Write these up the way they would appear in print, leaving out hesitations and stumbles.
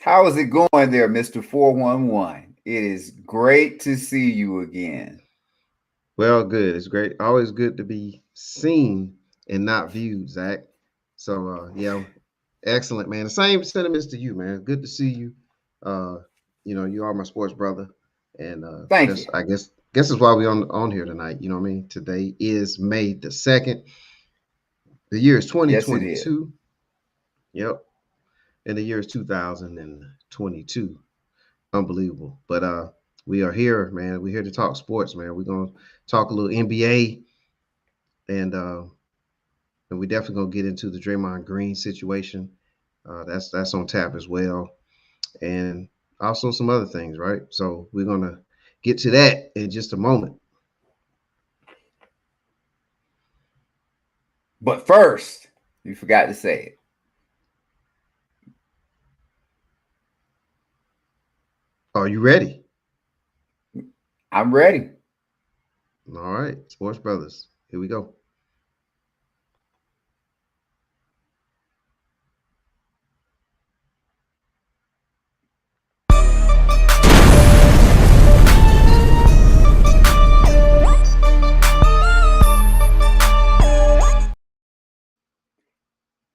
How is it going there, Mr. 411? It is great to see you again. Well, good. It's great. Always good to be seen and not viewed, Zach. So, yeah, excellent, man. The same sentiments to you, man. Good to see you. Uh, you are my sports brother, and Thank that's you. I guess is why we on here tonight. You know what I mean? Today is May the 2nd. The year is Yes, it is. 2022. Yep, and the year is 2022. Unbelievable. But we are here, man. We're here to talk sports, man. We're gonna talk a little NBA, and and we definitely gonna get into the Draymond Green situation. That's on tap as well, and also some other things, right? So we're gonna get to that in just a moment. But first, you forgot to say Are you ready? it. I'm ready. All right, Sports Brothers. Here we go.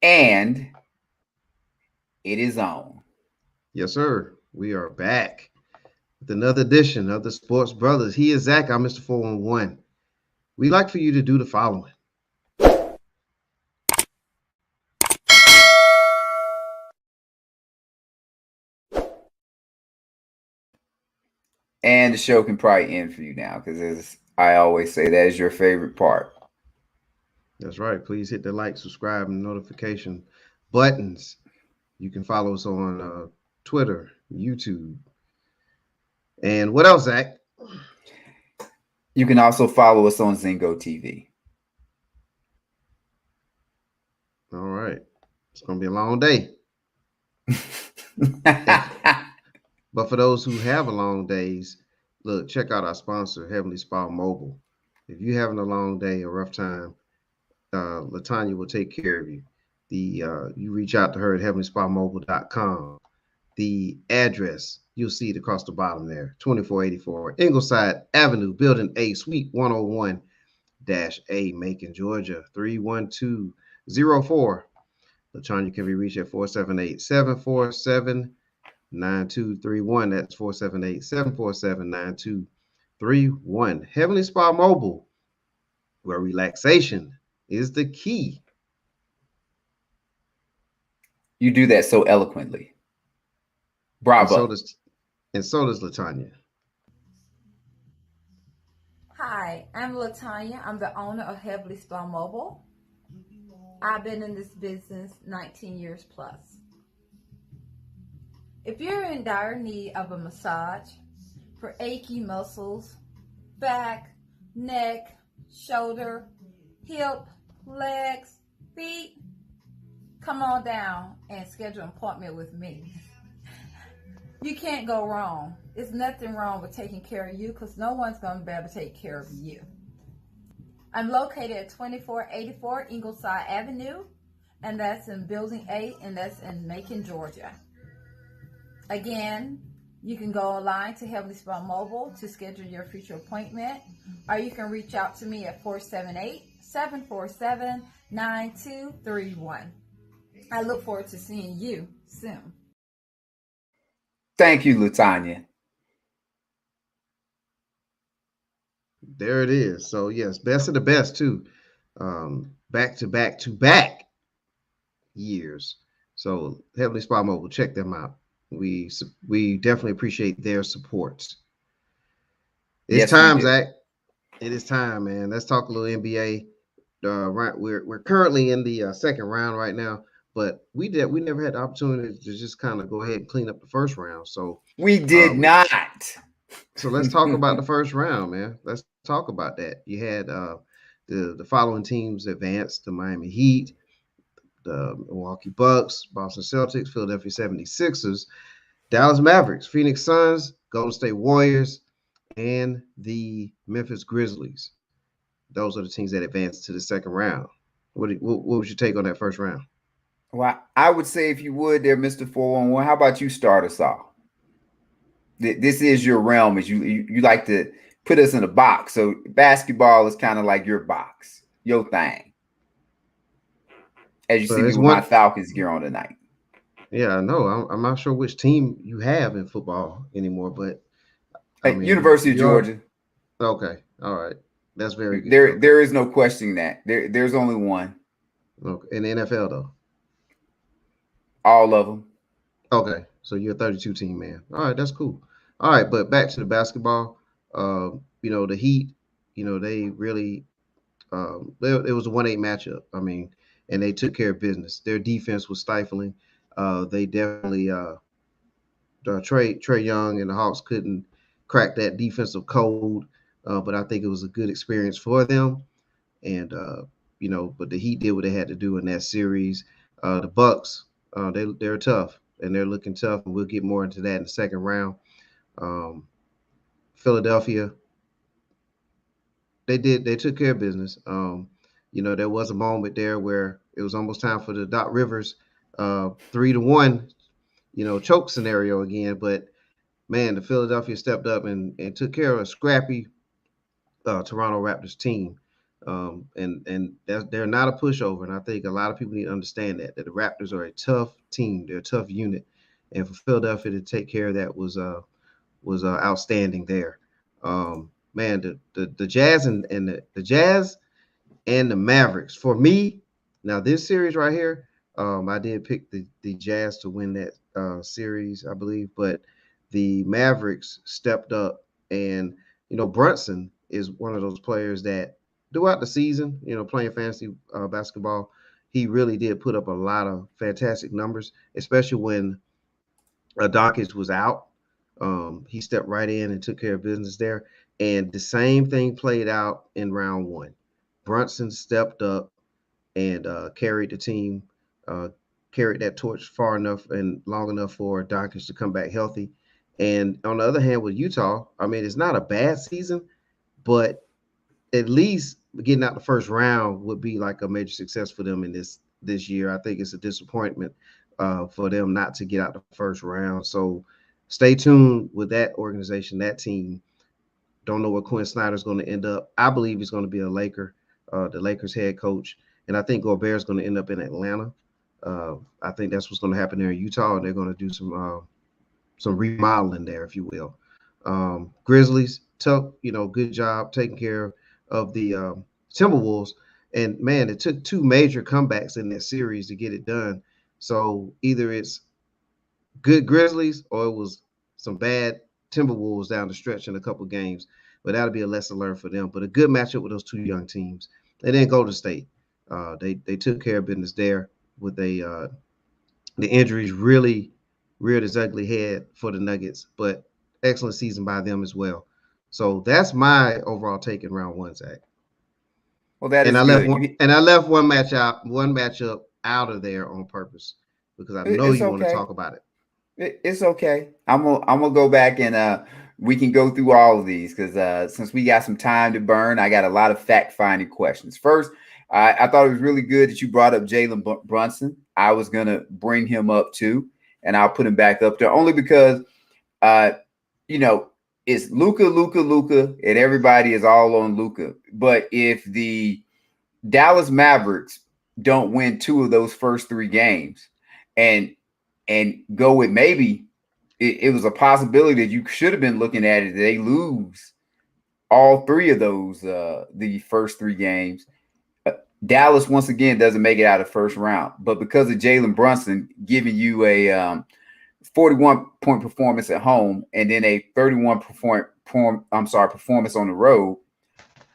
And it is on. Yes, sir. We are back with another edition of the Sports Brothers. He is Zach. I'm Mr. 411. We'd like for you to do the following. And the show can probably end for you now because, as I always say, that is your favorite part. That's right. Please hit the like, subscribe, and notification buttons. You can follow us on Twitter, YouTube, and what else, Zach? You can also follow us on Zingo TV. All right. It's going to be a long day. And, but for those who have a long days, look, check out our sponsor, Heavenly Spa Mobile. If you're having a long day, a rough time, Latanya will take care of you. You reach out to her at heavenlyspamobile.com. The address, you'll see it across the bottom there, 2484 Ingleside Avenue, Building A, Suite 101-A, Macon, Georgia, 31204. Latanya can be reached at 478-747-9231. That's 478-747-9231. Heavenly Spa Mobile, where relaxation is the key. You do that so eloquently. And so Bravo. does and so does Latanya. Hi, I'm Latanya. I'm the owner of Heavily Spa Mobile. I've been in this business 19 years plus. If you're in dire need of a massage for achy muscles, back, neck, shoulder, hip, legs, feet, come on down and schedule an appointment with me. You can't go wrong. There's nothing wrong with taking care of you because no one's going to be able to take care of you. I'm located at 2484 Ingleside Avenue, and that's in Building A, and that's in Macon, Georgia. Again, you can go online to Heavenly Spa Mobile to schedule your future appointment, or you can reach out to me at 478-747-9231. I look forward to seeing you soon. Thank you, Latanya. There it is. So yes, best of the best too. Back to back to back years. So Heavenly Spa Mobile, check them out. We definitely appreciate their support. It's Yes, we time, do. Zach. It is time, man. Let's talk a little NBA. Right, we're currently in the second round right now, but we never had the opportunity to just kind of go ahead and clean up the first round. So We uh, did not. let's talk about the first round, man. Let's talk about that. You had the following teams advanced: the Miami Heat, the Milwaukee Bucks, Boston Celtics, Philadelphia 76ers, Dallas Mavericks, Phoenix Suns, Golden State Warriors, and the Memphis Grizzlies. Those are the teams that advanced to the second round. What was your take on that first round? Well, I would say if you would there, Mr. 411, how about you start us off? This is your realm, as you like to put us in a box. So basketball is kind of like your box, your thing. As you see So me it's with my one. Falcons gear on tonight. Yeah, I know. I'm not sure which team you have in football anymore, but I Hey, mean, University of you're Georgia. okay. All right, that's very good. Okay, There is no questioning that. There's only one. okay. In the NFL though. All of them. Okay, so you're a 32 team man. All right, that's cool. All right, but back to the basketball. The Heat. They really. It was a 1-8 matchup. I mean, and they took care of business. Their defense was stifling. They definitely Trey Young and the Hawks couldn't crack that defensive code, but I think it was a good experience for them. And but the Heat did what they had to do in that series. The Bucks, they're tough and they're looking tough, and we'll get more into that in the second round. Um, Philadelphia, they took care of business. There was a moment there where it was almost time for the Doc Rivers 3-1, choke scenario again, but man, the Philadelphia stepped up and took care of a scrappy Toronto Raptors team. And they're not a pushover. And I think a lot of people need to understand that the Raptors are a tough team. They're a tough unit. And for Philadelphia to take care of that was outstanding there. Man, the Jazz and the Jazz and the Mavericks. For me, now this series right here, I did pick the Jazz to win that series, I believe, but the Mavericks stepped up, and Brunson is one of those players that throughout the season, playing fantasy basketball, he really did put up a lot of fantastic numbers, especially when Doncic was out. He stepped right in and took care of business there. And the same thing played out in round one. Brunson stepped up and carried the team, uh, carried that torch far enough and long enough for Doncic to come back healthy. And on the other hand, with Utah, I mean, it's not a bad season, but at least getting out the first round would be like a major success for them in this year. I think it's a disappointment for them not to get out the first round. So stay tuned with that organization, that team. Don't know where Quinn Snyder's going to end up. I believe he's going to be a Laker, the Lakers head coach, and I think Gobert's going to end up in Atlanta. I think that's what's going to happen there in Utah, and they're going to do some remodeling there, if you will. Grizzlies, tough, good job taking care of the Timberwolves. And man, it took two major comebacks in that series to get it done. So either it's good Grizzlies or it was some bad Timberwolves down the stretch in a couple games. But that'll be a lesson learned for them. But a good matchup with those two young teams. And then Golden State. They took care of business there with the injuries really reared its ugly head for the Nuggets, but excellent season by them as well. So that's my overall take in round one, Zach. Well, that And is I left good. one, and I left one matchup out of there on purpose because I know It's you want to okay. talk about it. It's okay. I'm gonna go back and we can go through all of these because since we got some time to burn, I got a lot of fact finding questions. First, I thought it was really good that you brought up Jalen Brunson. I was gonna bring him up too, and I'll put him back up there only because uh, you know it's Luka, and everybody is all on Luka. But if the Dallas Mavericks don't win two of those first three games, and go with maybe it was a possibility that you should have been looking at it. They lose all three of those the first three games. Dallas once again doesn't make it out of the first round, but because of Jalen Brunson giving you a 41-point performance at home and then a 31 performance on the road,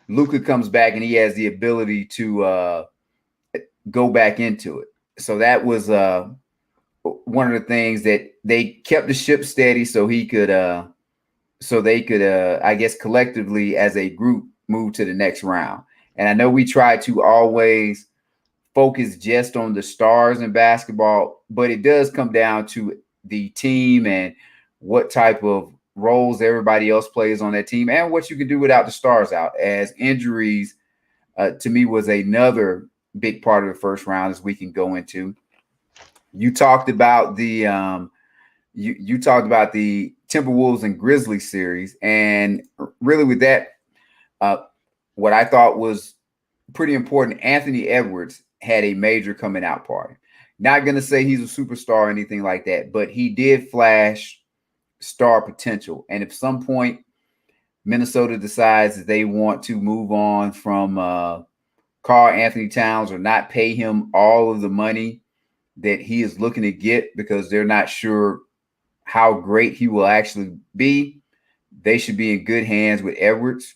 Luka comes back and he has the ability to go back into it. So that was one of the things that they kept the ship steady so he could so they could I guess collectively as a group move to the next round. And I know we try to always focus just on the stars in basketball, but it does come down to the team and what type of roles everybody else plays on that team and what you can do without the stars out, as injuries to me was another big part of the first round as we can go into. you talked about the you talked about the Timberwolves and Grizzlies series, and really with that, uh, what I thought was pretty important. Anthony Edwards had a major coming out party. Not going to say he's a superstar or anything like that, but he did flash star potential. And if some point Minnesota decides that they want to move on from Karl Anthony Towns or not pay him all of the money that he is looking to get because they're not sure how great he will actually be, they should be in good hands with Edwards.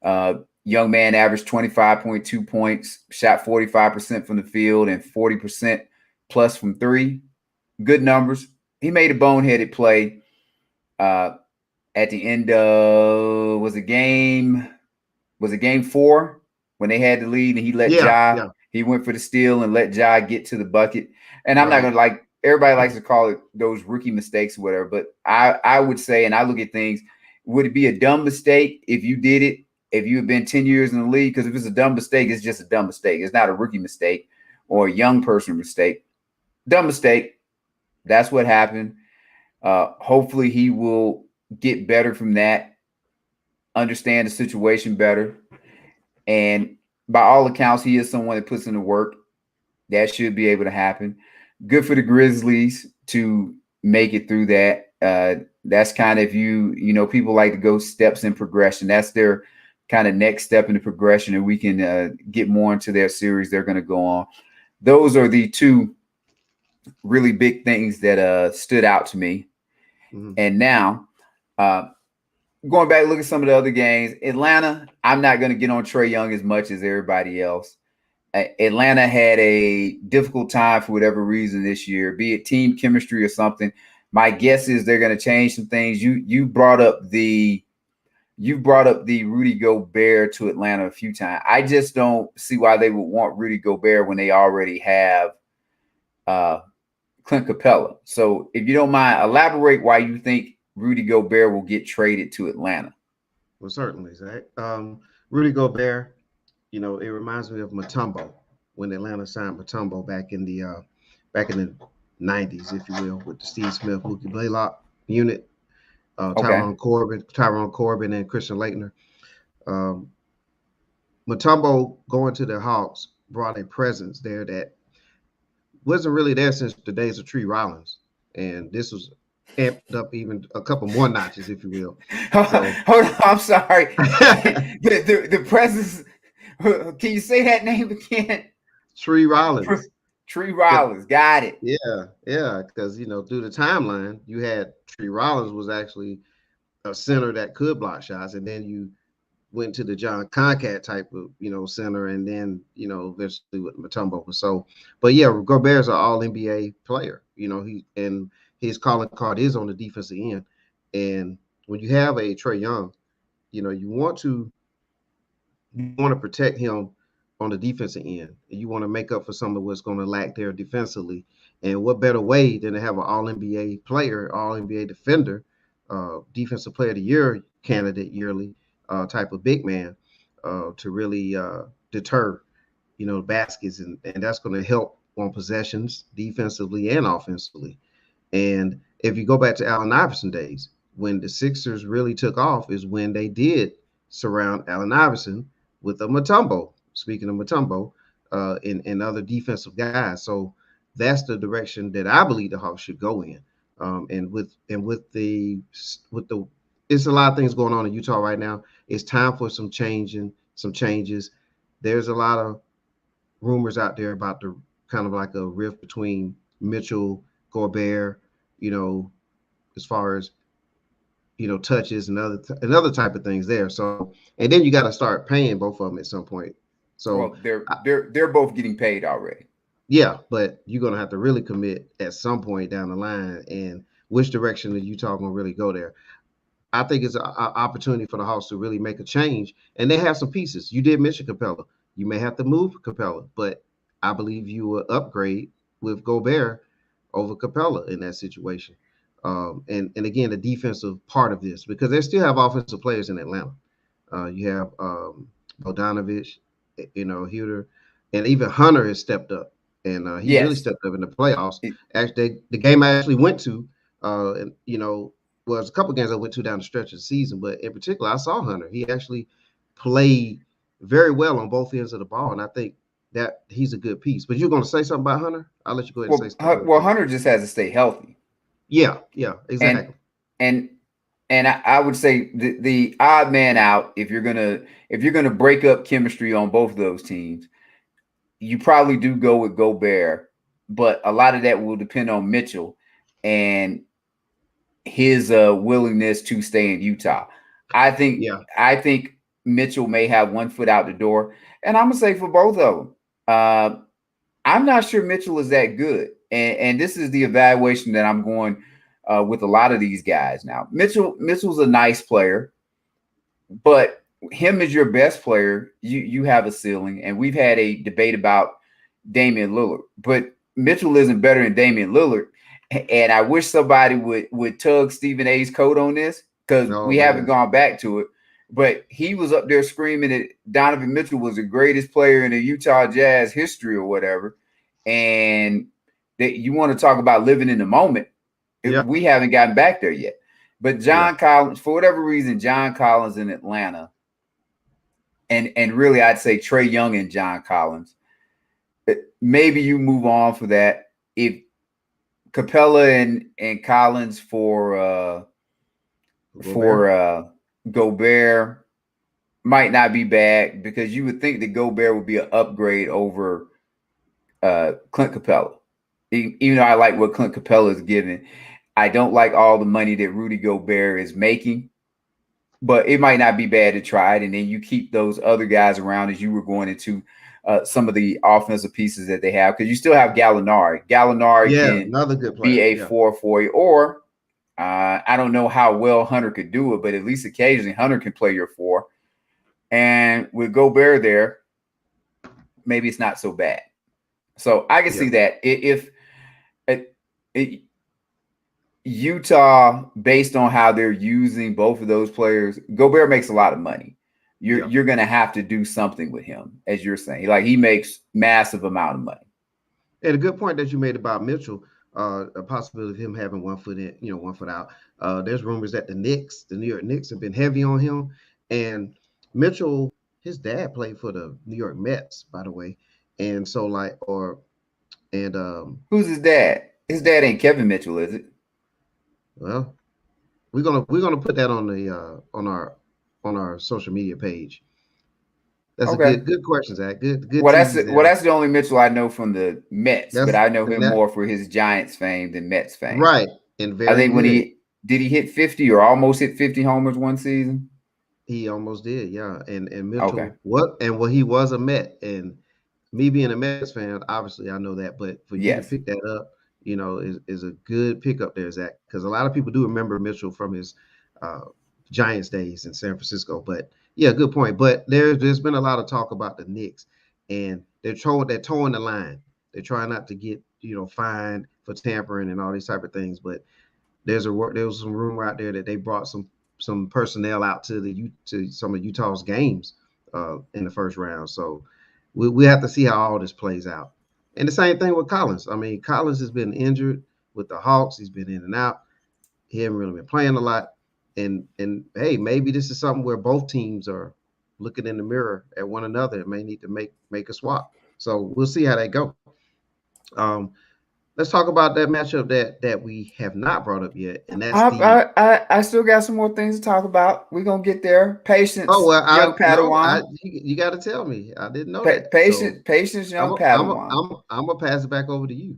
Young man averaged 25.2 points, shot 45% from the field and 40% plus from three. Good numbers. He made a boneheaded play at the end of was it game 4 when they had the lead and he let he went for the steal and let Ja get to the bucket. And I'm not gonna everybody likes to call it those rookie mistakes or whatever, but I would say, and I look at things, would it be a dumb mistake if you did it if you had been 10 years in the league? Because if it's a dumb mistake, it's just a dumb mistake. It's not a rookie mistake or a young person mistake. Dumb mistake. That's what happened. Hopefully he will get better from that, understand the situation better. And by all accounts, he is someone that puts in the work. That should be able to happen. Good for the Grizzlies to make it through that. That's kind of people like to go steps in progression. That's their kind of next step in the progression, and we can get more into their series they're going to go on. Those are the two really big things that stood out to me. Mm-hmm. And now, going back, look at some of the other games. Atlanta, I'm not going to get on Trae Young as much as everybody else. Atlanta had a difficult time for whatever reason this year, be it team chemistry or something. My guess is they're going to change some things. You brought up the Rudy Gobert to Atlanta a few times. I just don't see why they would want Rudy Gobert when they already have Clint Capella. So if you don't mind, elaborate why you think Rudy Gobert will get traded to Atlanta. Well, certainly, Zach. Rudy Gobert, it reminds me of Mutombo when Atlanta signed Mutombo back in the 90s, if you will, with the Steve Smith, Mookie Blaylock unit, Tyrone Corbin, and Christian Laettner. Mutombo going to the Hawks brought a presence there that wasn't really there since the days of Tree Rollins, and this was amped up even a couple more notches, if you will. Hold on, I'm sorry. the presence. Can you say that name again? Tree Rollins. Tree Rollins, got it. Yeah, because through the timeline, you had Tree Rollins was actually a center that could block shots, and then you went to the John Concat type of center, and then eventually with Mutombo. So, but yeah, Gobert's an All NBA player. His calling card is on the defensive end, and when you have a Trae Young, you want to protect him on the defensive end. You want to make up for some of what's going to lack there defensively. And what better way than to have an All-NBA player, All-NBA defender, defensive player of the year candidate yearly type of big man to really deter, baskets. And that's going to help on possessions defensively and offensively. And if you go back to Allen Iverson days, when the Sixers really took off is when they did surround Allen Iverson with a Mutombo. Speaking of Mutombo, and other defensive guys, so that's the direction that I believe the Hawks should go in. And with the it's a lot of things going on in Utah right now. It's time for some changes. There's a lot of rumors out there about the kind of like a rift between Mitchell, Gobert, as far as touches and other type of things there. So, and then you got to start paying both of them at some point. So they're both getting paid already. Yeah, but you're gonna have to really commit at some point down the line, and which direction is Utah gonna really go there? I think it's an opportunity for the Hawks to really make a change, and they have some pieces. You did mention Capella. You may have to move Capella, but I believe you will upgrade with Gobert over Capella in that situation. And again, the defensive part of this, because they still have offensive players in Atlanta. You have Bogdanovich, Huerter, and even Hunter has stepped up and he really Yes. stepped up in the playoffs. Actually, the game I actually went to, and was a couple games I went to down the stretch of the season, but in particular, I saw Hunter. He actually played very well on both ends of the ball, and I think that he's a good piece. But you're going to say something about Hunter? I'll let you go ahead and say something. Well, Hunter just has to stay healthy. Yeah, exactly. And I would say the odd man out, if you're gonna break up chemistry on both of those teams, you probably do go with Gobert, but a lot of that will depend on Mitchell and his willingness to stay in Utah. I think Mitchell may have one foot out the door, and I'm gonna say for both of them, I'm not sure Mitchell is that good, and this is the evaluation that I'm going with a lot of these guys now. Mitchell's a nice player, but him as your best player, you have a ceiling, and we've had a debate about Damian Lillard, but Mitchell isn't better than Damian Lillard. And I wish somebody would tug Stephen A's coat on this, because we haven't gone back to it. But he was up there screaming that Donovan Mitchell was the greatest player in the Utah Jazz history or whatever. And that you want to talk about living in the moment. Yeah. We haven't gotten back there yet. But John Collins, for whatever reason, John Collins in Atlanta, and really I'd say Trae Young and John Collins, maybe you move on for that. If Capella and Collins for Gobert might not be bad, because you would think that Gobert would be an upgrade over Clint Capella. Even though I like what Clint Capella is giving, I don't like all the money that Rudy Gobert is making, but it might not be bad to try it. And then you keep those other guys around as you were going into some of the offensive pieces that they have, because you still have Gallinari. Gallinari can another good player, be a 4 for you, or I don't know how well Hunter could do it, but at least occasionally Hunter can play your 4. And with Gobert there, maybe it's not so bad. So I can see that if Utah, based on how they're using both of those players, Gobert makes a lot of money. You're going to have to do something with him, as you're saying. Like, he makes massive amount of money. And a good point that you made about Mitchell, a possibility of him having 1 foot in, 1 foot out. There's rumors that the New York Knicks have been heavy on him. And Mitchell, his dad played for the New York Mets, by the way. And so who's his dad? His dad ain't Kevin Mitchell, is it? Well, we're gonna put that on the on our social media page. That's a good question, Zach. Good. Well, that's the only Mitchell I know from the Mets, but I know him more for his Giants fame than Mets fame. Right, and I think when he hit 50 or almost hit 50 homers one season. He almost did, yeah. And Mitchell he was a Met, and me being a Mets fan, obviously I know that, but for you to pick that up, is a good pickup there, Zach, because a lot of people do remember Mitchell from his Giants days in San Francisco. But yeah, good point. But there's been a lot of talk about the Knicks, and they're towing the line. They're trying not to get fined for tampering and all these type of things. But there was some rumor out there that they brought some personnel out to some of Utah's games in the first round. So we have to see how all this plays out. And the same thing with Collins. I mean, Collins has been injured with the Hawks. He's been in and out. He hasn't really been playing a lot. And hey, maybe this is something where both teams are looking in the mirror at one another and may need to make a swap. So we'll see how that goes. Let's talk about that matchup that we have not brought up yet, and that's I still got some more things to talk about. We're gonna get there. Patience, young Padawan. You got to tell me. I didn't know that. Patience, young Padawan. I'm gonna pass it back over to you.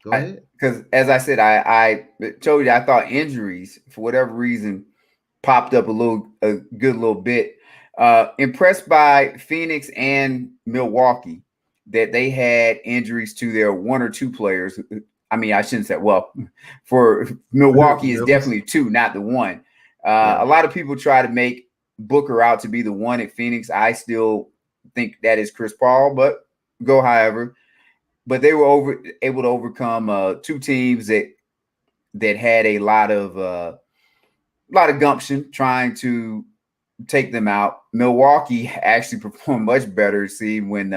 Go ahead. Because as I said, I told you I thought injuries for whatever reason popped up a good little bit. Impressed by Phoenix and Milwaukee that they had injuries to their 1 or 2 players. I mean, I shouldn't say, well, for Milwaukee is definitely 2, not the 1. A lot of people try to make Booker out to be the 1 at Phoenix. I still think that is Chris Paul, but go however. But they were able to overcome 2 teams that had a lot of gumption trying to take them out. Milwaukee actually performed much better. See, when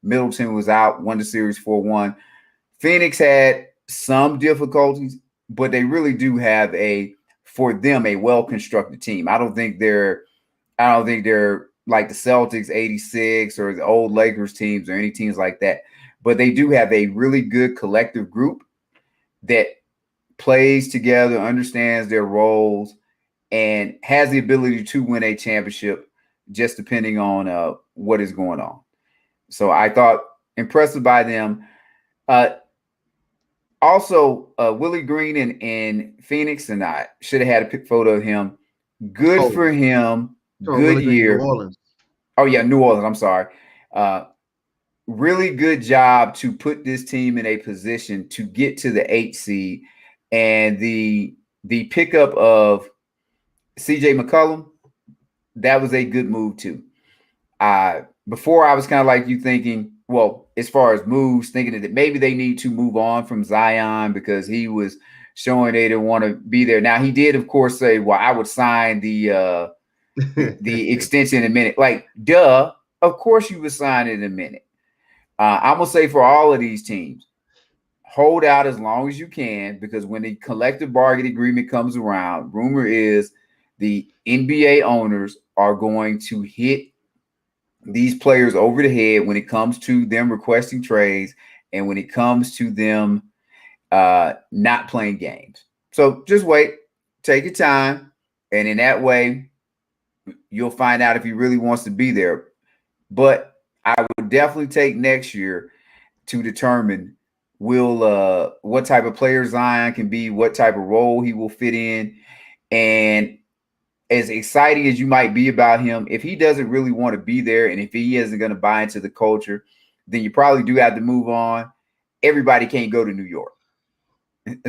Middleton was out, won the series 4-1. Phoenix had some difficulties, but they really do have for them, a well-constructed team. I don't think they're like the Celtics 86 or the old Lakers teams or any teams like that. But they do have a really good collective group that plays together, understands their roles, and has the ability to win a championship just depending on what is going on. So I thought impressive by them. Also, Willie Green in Phoenix, and I should have had a pic photo of him. Good for him. Good year. New Orleans. Oh, yeah, New Orleans. I'm sorry. Really good job to put this team in a position to get to the 8th seed. And the pickup of CJ McCollum, that was a good move too. Before I was kind of like you thinking, well, as far as moves, thinking that maybe they need to move on from Zion because he was showing they didn't want to be there. Now he did, of course, say, well, I would sign the extension in a minute. Like, duh, of course you would sign it in a minute. I'm going to say for all of these teams, hold out as long as you can, because when the collective bargaining agreement comes around, rumor is the NBA owners are going to hit these players over the head when it comes to them requesting trades and when it comes to them not playing games. So just wait, take your time, and in that way, you'll find out if he really wants to be there. But I would definitely take next year to determine what type of player Zion can be, what type of role he will fit in. And as exciting as you might be about him, if he doesn't really want to be there and if he isn't going to buy into the culture, then you probably do have to move on. Everybody can't go to New York.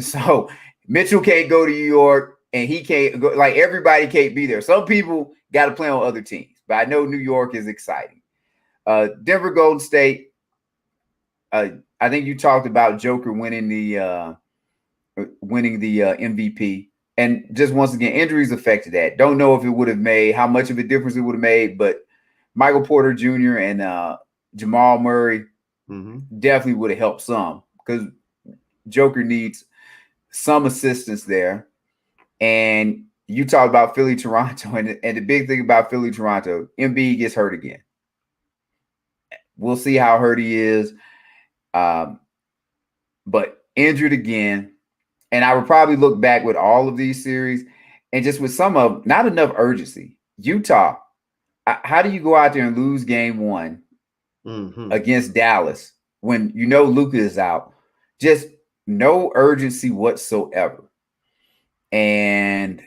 So Mitchell can't go to New York and he can't go, like everybody can't be there. Some people got to play on other teams, but I know New York is exciting. Denver Golden State. I think you talked about Joker winning the MVP. And just once again, injuries affected that. Don't know if it would have made how much of a difference it would have made, but Michael Porter Jr. and Jamal Murray definitely would have helped some because Joker needs some assistance there. And you talked about Philly, Toronto, and the big thing about Philly, Toronto, Embiid gets hurt again. We'll see how hurt he is, but injured again. And I would probably look back with all of these series and just with some of not enough urgency. Utah, how do you go out there and lose game 1 against Dallas when you know Luka is out? Just no urgency whatsoever. And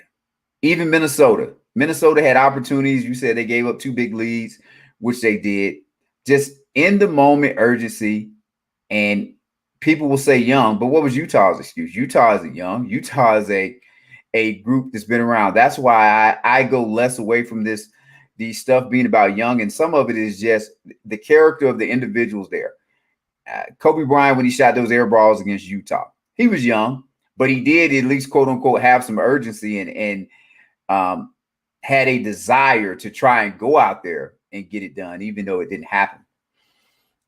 even Minnesota had opportunities. You said they gave up 2 big leads, which they did. Just in the moment urgency. And people will say young, but what was Utah's excuse? Utah isn't young. Utah is a group that's been around. That's why I go less away from these stuff being about young. And some of it is just the character of the individuals there. Kobe Bryant, when he shot those air balls against Utah, he was young, but he did at least, quote unquote, have some urgency and had a desire to try and go out there and get it done, even though it didn't happen.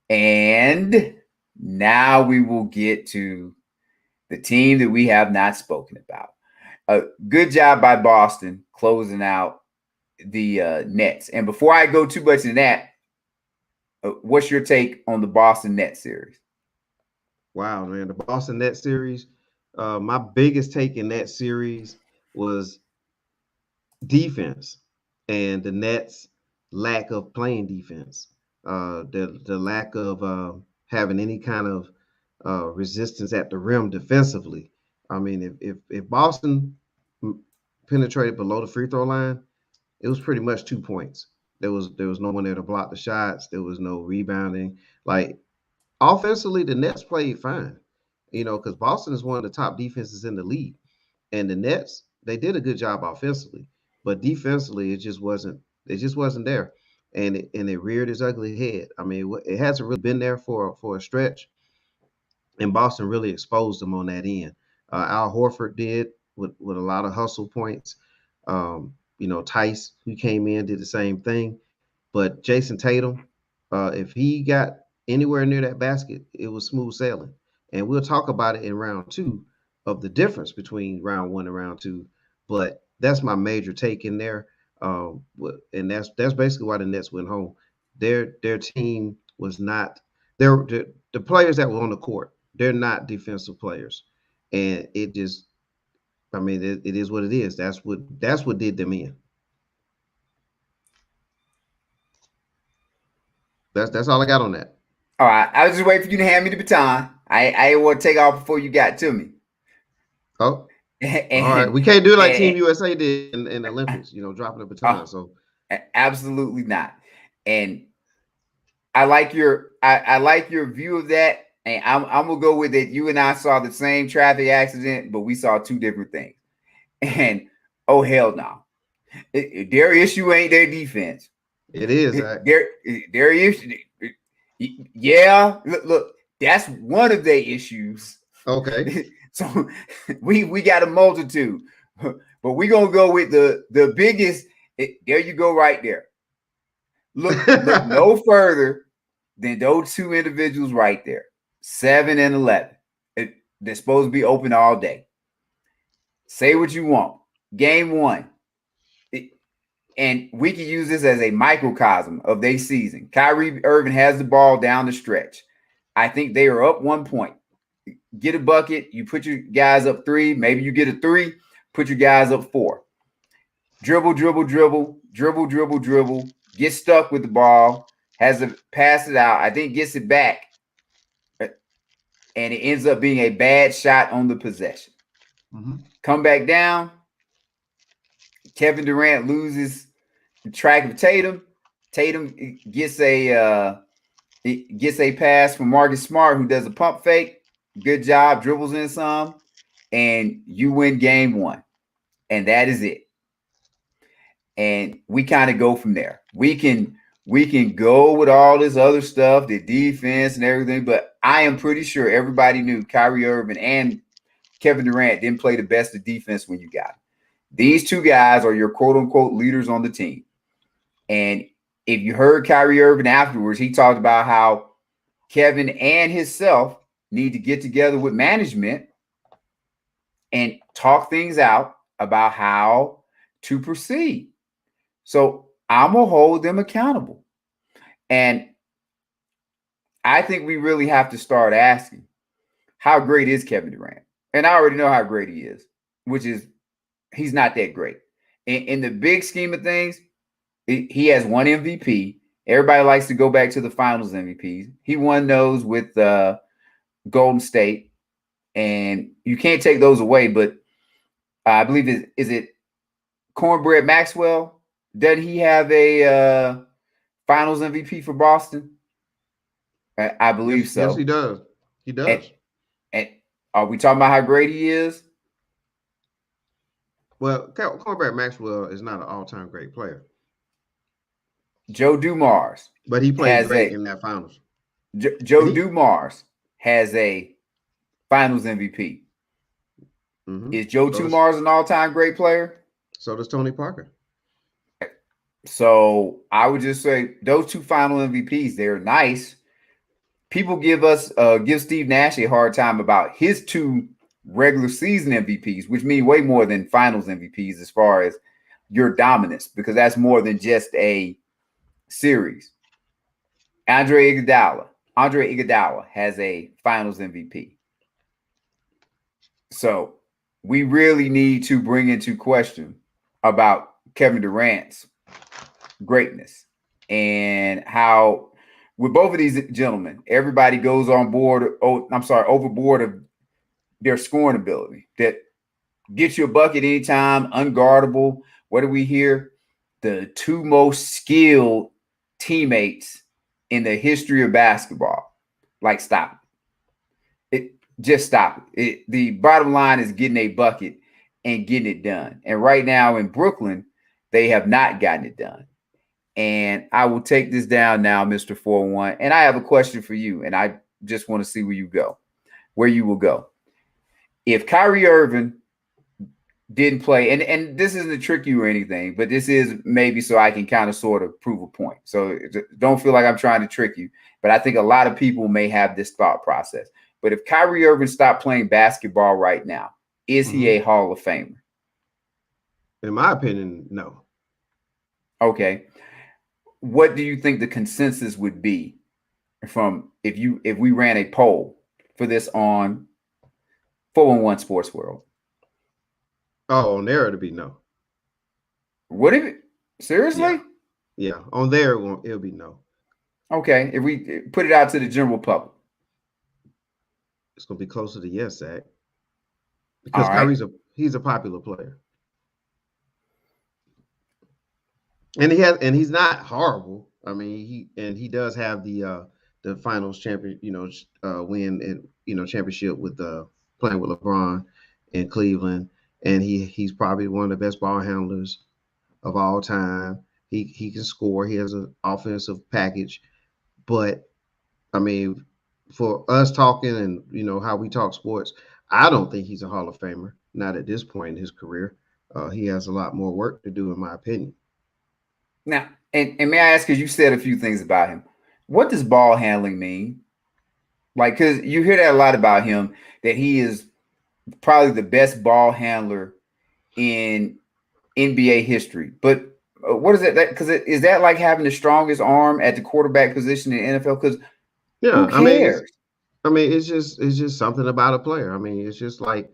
And now we will get to the team that we have not spoken about. Good job by Boston closing out the Nets. And before I go too much in that, what's your take on the Boston Nets series? Wow, man. The Boston Nets series, my biggest take in that series was defense and the Nets' lack of playing defense, the lack of having any kind of resistance at the rim defensively. I mean, if Boston penetrated below the free throw line, it was pretty much 2 points. There was no one there to block the shots. There was no rebounding. Like offensively, the Nets played fine, because Boston is one of the top defenses in the league, and the Nets, they did a good job offensively, but defensively it just wasn't there. And it reared its ugly head. I mean, it hasn't really been there for a stretch, and Boston really exposed them on that end. Al Horford did with a lot of hustle points. Tice, who came in, did the same thing. But Jason Tatum, if he got anywhere near that basket, it was smooth sailing. And we'll talk about it in round 2 of the difference between round 1 and round 2. But that's my major take in there. And that's basically why the Nets went home. Their team was not the players that were on the court. They're not defensive players, and it just, I mean, it is what it is. That's what did them in. That's all I got on that. All right, I was just waiting for you to hand me the baton. I didn't want to take off before you got to me. Oh, And, all right. We can't do it like and- Team USA did in the Olympics. Dropping the baton. So absolutely not. And I like your view of that. And I'm gonna go with it. You and I saw the same traffic accident, but we saw two different things. And oh hell no, their issue ain't their defense. it is. Their issue. Yeah, look, that's one of their issues. Okay. So we got a multitude, but we're gonna go with the biggest. There you go, right there. Look no further than those two individuals right there, 7 and 11. They're supposed to be open all day. Say what you want. Game 1. And we can use this as a microcosm of their season. Kyrie Irving has the ball down the stretch. I think they are up 1 point. Get a bucket. You put your guys up 3. Maybe you get a 3. Put your guys up 4. Dribble. Get stuck with the ball. Has to pass it out. I think gets it back. And it ends up being a bad shot on the possession. Mm-hmm. Come back down. Kevin Durant loses the track of Tatum. Tatum gets a pass from Marcus Smart, who does a pump fake. Good job, dribbles in some, and you win game 1. And that is it. And we kind of go from there. We can go with all this other stuff, the defense and everything, but I am pretty sure everybody knew Kyrie Irving and Kevin Durant didn't play the best of defense when you got them. These two guys are your quote-unquote leaders on the team. And if you heard Kyrie Irving afterwards, he talked about how Kevin and himself need to get together with management and talk things out about how to proceed. So I'm going to hold them accountable. And I think we really have to start asking, how great is Kevin Durant? And I already know how great he is, which is he's not that great. In the big scheme of things, he has 1 MVP. Everybody likes to go back to the finals MVPs. He won those with Golden State, and you can't take those away. But I believe is it Cornbread Maxwell? Doesn't he have a finals MVP for Boston? I believe so. Yes, he does. He does. And are we talking about how great he is? Well, Cornbread Maxwell is not an all-time great player. Joe Dumars. But he played great in that finals. Joe Dumars has a finals MVP. Mm-hmm. Is Joe Dumars an all-time great player? So does Tony Parker. So I would just say those two final MVPs, they're nice. People give Steve Nash a hard time about his 2 regular season MVPs, which mean way more than finals MVPs as far as your dominance, because that's more than just a series. Andre Iguodala has a finals MVP. So we really need to bring into question about Kevin Durant's greatness and how with both of these gentlemen, everybody goes on board. Overboard of their scoring ability that gets you a bucket anytime, unguardable. What do we hear? The 2 most skilled teammates in the history of basketball. Like, stop it. Just stop it. The bottom line is getting a bucket and getting it done. And right now in Brooklyn, they have not gotten it done. And I will take this down now, Mr. 4-1. And I have a question for you. And I just want to see where you will go. If Kyrie Irving didn't play, and this isn't to trick you or anything, but this is maybe so I can kind of sort of prove a point. So don't feel like I'm trying to trick you, but I think a lot of people may have this thought process. But if Kyrie Irving stopped playing basketball right now, is he a Hall of Famer? In my opinion, no. Okay. What do you think the consensus would be from if we ran a poll for this on 411 Sports World? Oh, on there it'll be no. Would it? Seriously? Yeah. On there it'll be no. Okay. If we put it out to the general public, it's gonna be closer to yes, Zach. Because Kyrie's he's a popular player. And he's not horrible. I mean, he does have the finals champion, win and championship with playing with LeBron in Cleveland. And he's probably one of the best ball handlers of all time. He can score. He has an offensive package. But I mean, for us talking and how we talk sports, I don't think he's a Hall of Famer. Not at this point in his career. He has a lot more work to do, in my opinion. Now, and may I ask, because you said a few things about him, what does ball handling mean? Like, because you hear that a lot about him, that he is probably the best ball handler in NBA history. But what is it? Because is that like having the strongest arm at the quarterback position in the NFL? Because who cares? It's just something about a player. I mean, it's just like,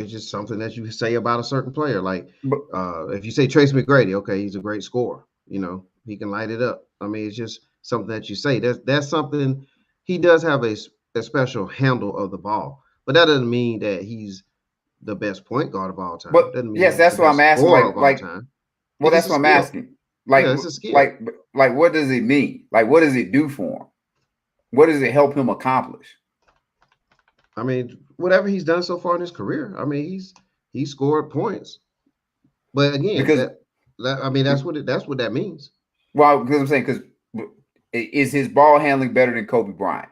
it's just something that you say about a certain player. Like, if you say Trace McGrady, okay, he's a great scorer. He can light it up. I mean, it's just something that you say. That's something. He does have a special handle of the ball, but that doesn't mean that he's the best point guard of all time. But yes, that's what I'm asking. Well, that's what I'm asking. Like, it's a skill. Like, what does it mean? Like, what does it do for him? What does it help him accomplish? I mean, whatever he's done so far in his career. I mean, he's scored points. But again, that's what that means. Well, because I'm saying, because is his ball handling better than Kobe Bryant?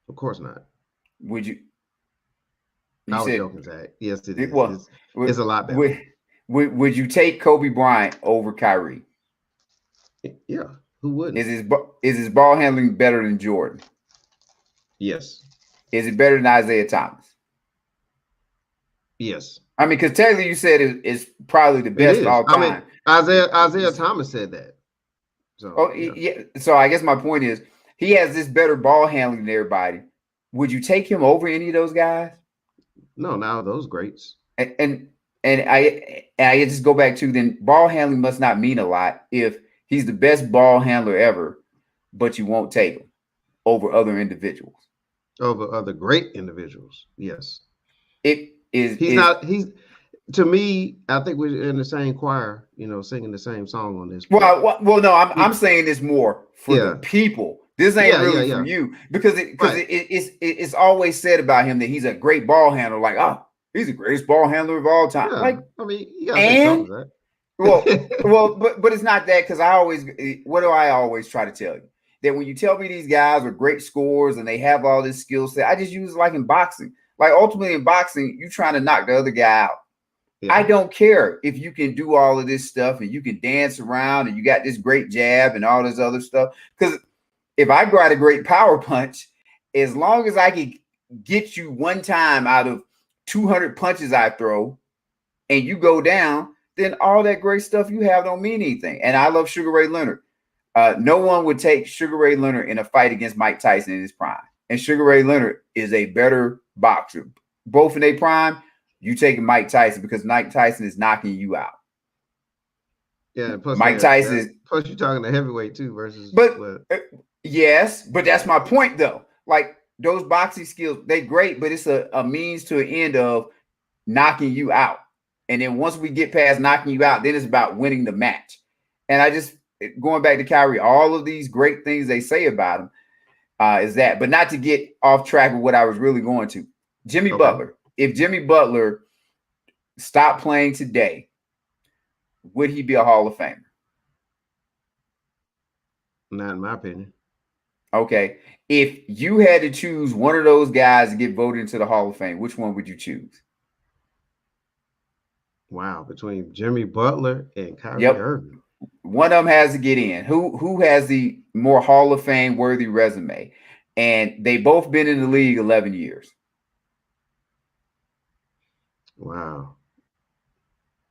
Of course not. Would you? I was joking, Zach. Yes, it is. Well, it's a lot better. Would you take Kobe Bryant over Kyrie? Yeah, who wouldn't? Is his ball handling better than Jordan? Yes. Is it better than Isaiah Thomas? Yes. I mean, because technically you said it's probably the best of all time. I mean, Isaiah Thomas said that. So, yeah. So I guess my point is he has this better ball handling than everybody. Would you take him over any of those guys? No, now those greats. And I just go back to, then ball handling must not mean a lot if he's the best ball handler ever, but you won't take him over other individuals. Over other great individuals, yes. He's to me, I think we're in the same choir, singing the same song on this. Well, no, I'm saying this more for the people. This ain't really for you, because it's always said about him that he's a great ball handler. Like, he's the greatest ball handler of all time. Yeah. Like, I mean, you gotta say something, right? but it's not that, because what do I always try to tell you? That when you tell me these guys are great scorers and they have all this skill set, I just use it like in boxing. Like, ultimately in boxing, you're trying to knock the other guy out. Yeah. I don't care if you can do all of this stuff and you can dance around and you got this great jab and all this other stuff. Because if I got a great power punch, as long as I can get you one time out of 200 punches I throw and you go down, then all that great stuff you have don't mean anything. And I love Sugar Ray Leonard. No one would take Sugar Ray Leonard in a fight against Mike Tyson in his prime. And Sugar Ray Leonard is a better boxer. Both in their prime, you taking Mike Tyson, because Mike Tyson is knocking you out. Yeah, plus Mike Tyson. Plus, you're talking to heavyweight too versus. Yes, but that's my point though. Like, those boxing skills, they're great, but it's a means to an end of knocking you out. And then once we get past knocking you out, then it's about winning the match. And I just, going back to Kyrie, all of these great things they say about him is that, but not to get off track of what I was really going to. Jimmy Butler. If Jimmy Butler stopped playing today, would he be a Hall of Famer? Not in my opinion. Okay. If you had to choose one of those guys to get voted into the Hall of Fame, which one would you choose? Wow, between Jimmy Butler and Kyrie Yep. Irving. One of them has to get in. Who has the more Hall of Fame worthy resume? And they both been in the league 11 years. Wow,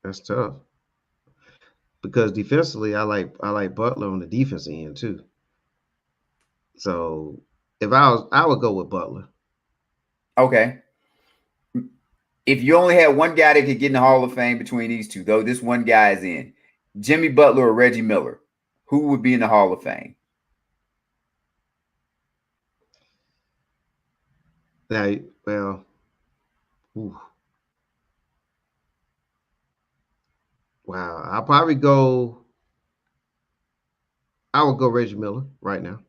that's tough. Because defensively, I like Butler on the defensive end too. So I would go with Butler. Okay. If you only had one guy that could get in the Hall of Fame between these two, though, this one guy is in. Jimmy Butler or Reggie Miller, who would be in the Hall of Fame? Now, well, ooh, wow, I would go Reggie Miller right now.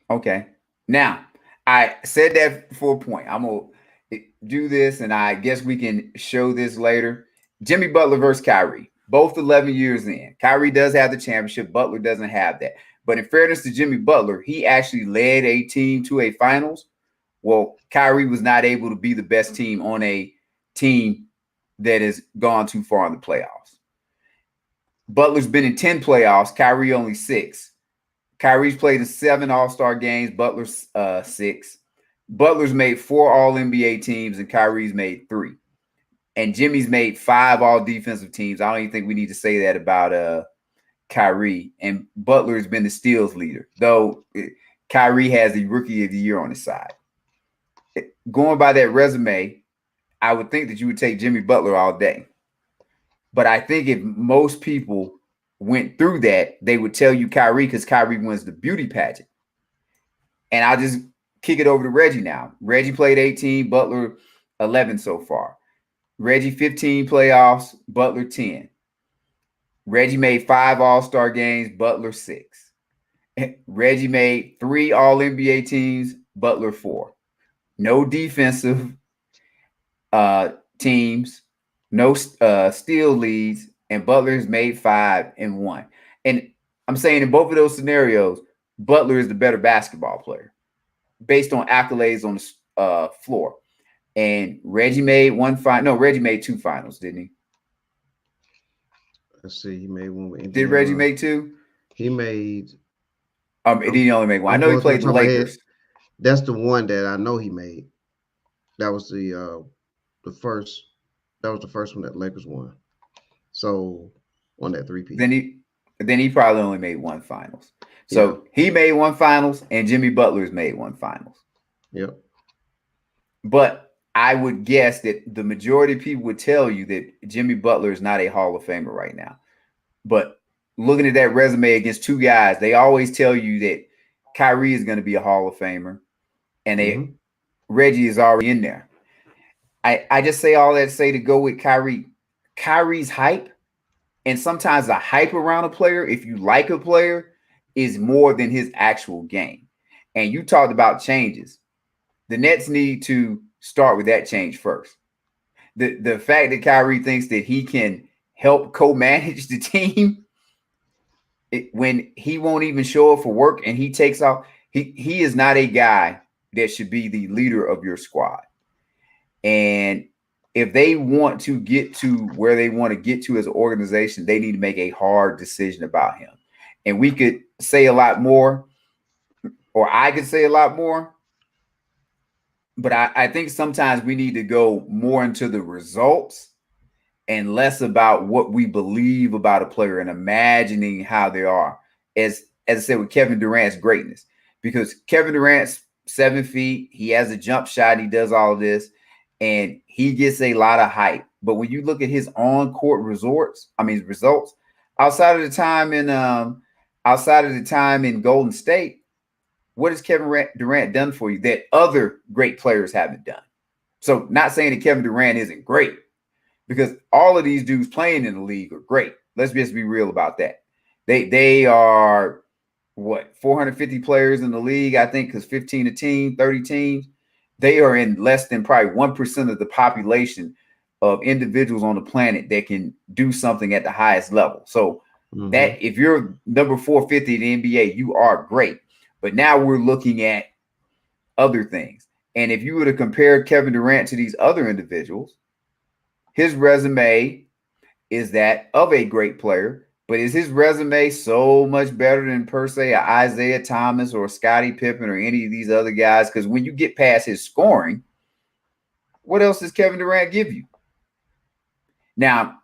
Okay. Now, I said that for a point. I'm going to do this, and I guess we can show this later. Jimmy Butler versus Kyrie, both 11 years in. Kyrie does have the championship. Butler doesn't have that. But in fairness to Jimmy Butler, he actually led a team to a finals. Well, Kyrie was not able to be the best team on a team that has gone too far in the playoffs. Butler's been in 10 playoffs, Kyrie only 6. Kyrie's played in 7 All-Star games, Butler's 6. Butler's made 4 All-NBA teams, and Kyrie's made 3. And Jimmy's made 5 All-Defensive teams. I don't even think we need to say that about Kyrie. And Butler's been the steals leader, though Kyrie has the Rookie of the Year on his side. Going by that resume, I would think that you would take Jimmy Butler all day. But I think if most people went through that, they would tell you Kyrie because Kyrie wins the beauty pageant. And I'll just kick it over to Reggie now. Reggie played 18, Butler 11 so far. Reggie 15 playoffs, Butler 10. Reggie made 5 All-Star games, Butler 6. Reggie made 3 All-NBA teams, Butler 4. No defensive teams, no steal leads, and Butler's made 5 and 1. And I'm saying in both of those scenarios, Butler is the better basketball player based on accolades on the floor. And Reggie made 1 final. No, Reggie made 2 finals, didn't he? Let's see. He made one with Indiana. Did Reggie make 2? He made. Did he only make 1? I know he played the Lakers. That's the one that I know he made. That was the first. That was the first one that the Lakers won. So on that 3-peat. Then he probably only made 1 finals. So he made 1 finals, and Jimmy Butler's made 1 finals. Yep. But I would guess that the majority of people would tell you that Jimmy Butler is not a Hall of Famer right now. But looking at that resume against 2 guys, they always tell you that Kyrie is going to be a Hall of Famer, and Reggie is already in there. I just say all that to say to go with Kyrie. Kyrie's hype, and sometimes the hype around a player, if you like a player, is more than his actual game. And you talked about changes. The Nets need to start with that change first. The fact that Kyrie thinks that he can help co-manage the team when he won't even show up for work and he takes off, he is not a guy that should be the leader of your squad. And if they want to get to where they want to get to as an organization, they need to make a hard decision about him. And we could say a lot more, or I could say a lot more, but I think sometimes we need to go more into the results and less about what we believe about a player and imagining how they are. As I said with Kevin Durant's greatness, because Kevin Durant's 7 feet, he has a jump shot, he does all of this, and he gets a lot of hype. But when you look at his on-court results, outside of the time in Golden State, what has Kevin Durant done for you that other great players haven't done? So not saying that Kevin Durant isn't great, because all of these dudes playing in the league are great. Let's just be real about that. They are, 450 players in the league, I think, because 15 a team, 30 teams. They are in less than probably 1% of the population of individuals on the planet that can do something at the highest level. So that if you're number 450 in the NBA, you are great. But now we're looking at other things. And if you were to compare Kevin Durant to these other individuals, his resume is that of a great player, but is his resume so much better than per se a Isaiah Thomas or Scottie Pippen or any of these other guys? Because when you get past his scoring, what else does Kevin Durant give you? Now,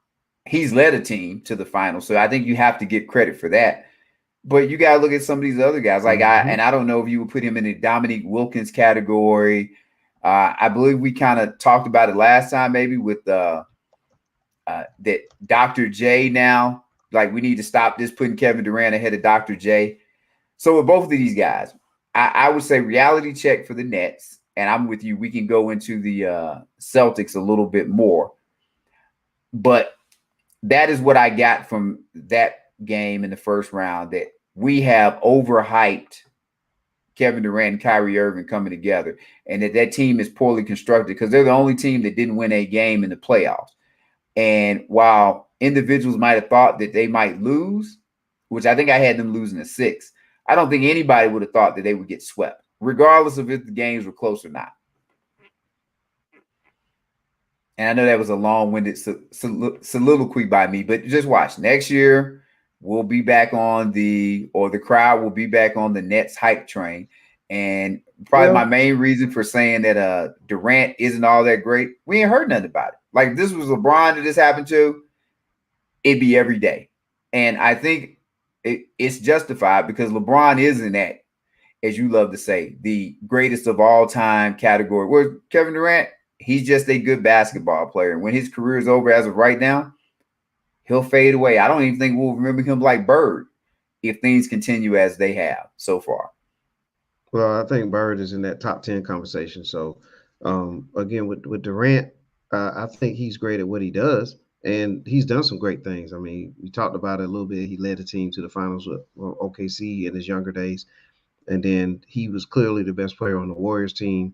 he's led a team to the finals, so I think you have to get credit for that. But you got to look at some of these other guys. Like I don't know if you would put him in the Dominique Wilkins category. I believe we kind of talked about it last time, maybe with that Dr. J now. Like we need to stop this putting Kevin Durant ahead of Dr. J. So with both of these guys, I would say reality check for the Nets. And I'm with you. We can go into the Celtics a little bit more. But that is what I got from that game in the first round, that we have overhyped Kevin Durant and Kyrie Irving coming together, and that team is poorly constructed because they're the only team that didn't win a game in the playoffs. And while individuals might have thought that they might lose, which I think I had them losing a 6, I don't think anybody would have thought that they would get swept, regardless of if the games were close or not. And I know that was a long-winded soliloquy by me, but just watch. Next year, we'll be back on the crowd will be back on the Nets hype train. And probably my main reason for saying that Durant isn't all that great, we ain't heard nothing about it. Like if this was LeBron that this happened to, it'd be every day. And I think it's justified because LeBron is in that, as you love to say, the greatest of all time category. Where Kevin Durant, he's just a good basketball player. And when his career is over as of right now, he'll fade away. I don't even think we'll remember him like Bird if things continue as they have so far. Well, I think Bird is in that top 10 conversation. So, again, with Durant, I think he's great at what he does, and he's done some great things. I mean, we talked about it a little bit. He led the team to the finals with OKC in his younger days, and then he was clearly the best player on the Warriors team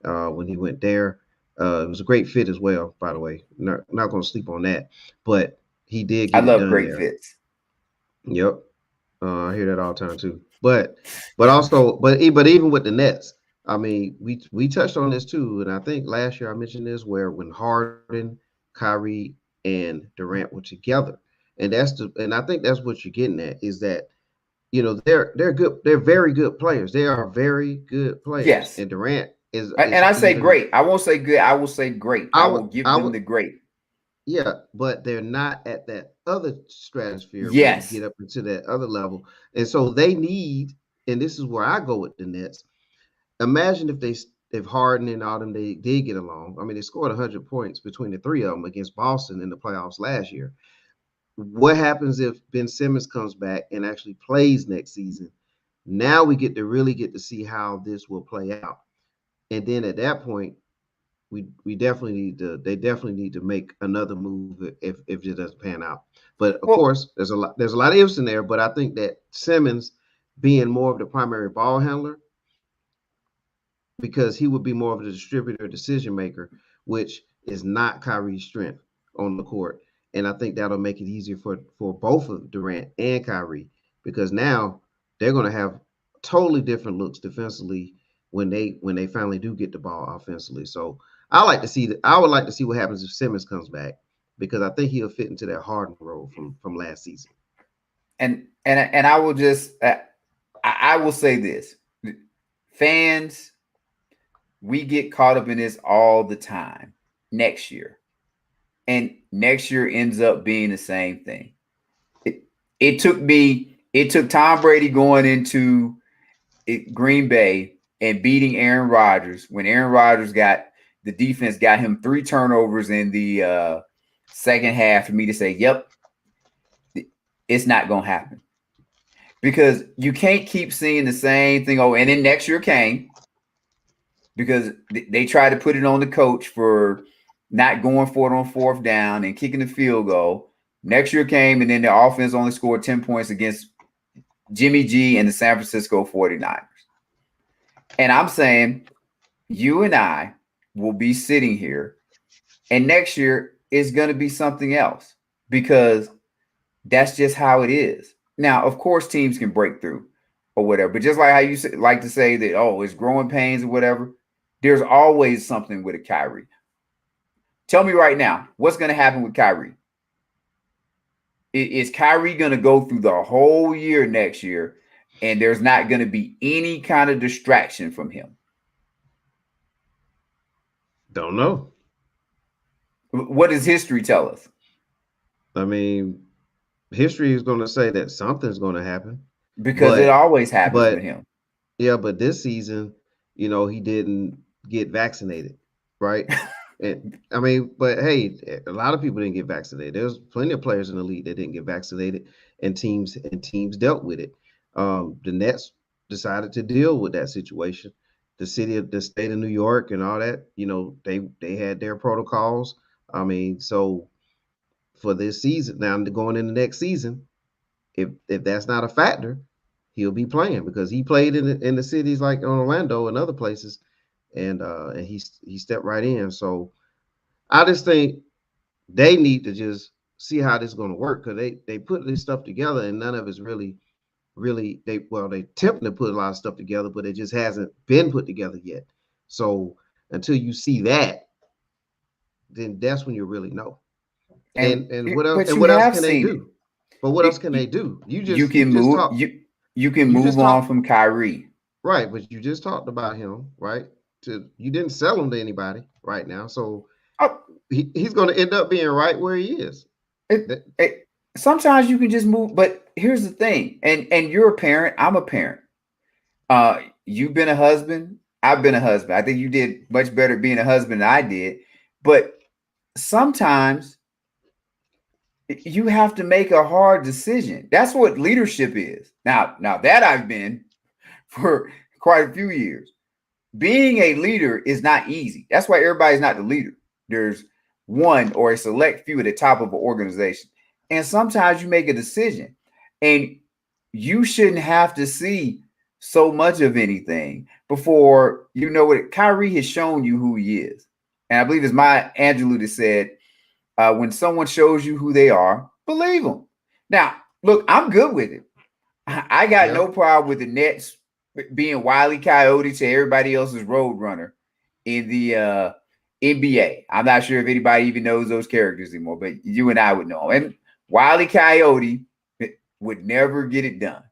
when he went there. It was a great fit as well, by the way. Not going to sleep on that, but he did get it done there. I love great fits. Yep. I hear that all the time too. But even with the Nets, I mean, we touched on this too, and I think last year I mentioned this where when Harden, Kyrie, and Durant were together, and I think that's what you're getting at is that they're good, they're very good players. They are very good players. Yes, and Durant is and I say great. I won't say good. I will say great. I will give them the great. Yeah, but they're not at that other stratosphere. Yes. When you get up into that other level. And so they need, and this is where I go with the Nets. Imagine if Harden and all them, they did get along. I mean, they scored 100 points between the three of them against Boston in the playoffs last year. What happens if Ben Simmons comes back and actually plays next season? Now we really get to see how this will play out. And then at that point, they definitely need to make another move if it doesn't pan out. But of course, there's a lot of ifs in there. But I think that Simmons being more of the primary ball handler, because he would be more of the distributor, decision maker, which is not Kyrie's strength on the court. And I think that'll make it easier for both of Durant and Kyrie, because now they're going to have totally different looks defensively when they finally do get the ball offensively. So I would like to see what happens if Simmons comes back, because I think he'll fit into that Harden role from last season. And I will just I will say this, fans, we get caught up in this all the time next year, and next year ends up being the same thing. It took Tom Brady going into Green Bay and beating Aaron Rodgers when Aaron Rodgers the defense got him 3 turnovers in the second half for me to say, yep, it's not going to happen. Because you can't keep seeing the same thing. Oh, and then next year came because they tried to put it on the coach for not going for it on 4th down and kicking the field goal. Next year came, and then the offense only scored 10 points against Jimmy G and the San Francisco 49ers. And I'm saying you and I will be sitting here, and next year is going to be something else, because that's just how it is. Now, of course, teams can break through. or whatever. But just like how you like to say that, oh, it's growing pains or whatever, there's always something with a Kyrie. Tell me right now, what's going to happen with Kyrie? Is Kyrie going to go through the whole year next year and there's not going to be any kind of distraction from him? Don't know. What does history tell us? I mean, history is going to say that something's going to happen. Because it always happens with him. Yeah, but this season, he didn't get vaccinated, right? And I mean, but hey, a lot of people didn't get vaccinated. There's plenty of players in the league that didn't get vaccinated, and teams dealt with it. The Nets decided to deal with that situation. The state of New York and all that, they had their protocols. I mean, so for this season, now going in the next season, if that's not a factor, he'll be playing because he played in the cities like Orlando and other places, and he stepped right in. So I just think they need to just see how this is going to work because they put this stuff together and none of it's really they attempt to put a lot of stuff together, but it just hasn't been put together yet. So until you see that, then that's when you really know. And what else? And what else can they do? But what else can they do? You can move on from Kyrie, right? But you just talked about him, right? You didn't sell him to anybody right now, so he's going to end up being right where he is. Sometimes you can just move, but here's the thing, and you're a parent. I'm a parent. You've been a husband. I've been a husband. I think you did much better being a husband than I did. But sometimes you have to make a hard decision. That's what leadership is. Now that I've been for quite a few years. Being a leader is not easy. That's why everybody's not the leader. There's one or a select few at the top of an organization. And sometimes you make a decision and you shouldn't have to see so much of anything before you know what. Kyrie has shown you who he is. And I believe it's Maya Angelou that said, when someone shows you who they are, believe them. Now, look, I'm good with it. I got no problem with the Nets being Wile E. Coyote to everybody else's Roadrunner in the NBA. I'm not sure if anybody even knows those characters anymore, but you and I would know them. And Wile E. Coyote would never get it done.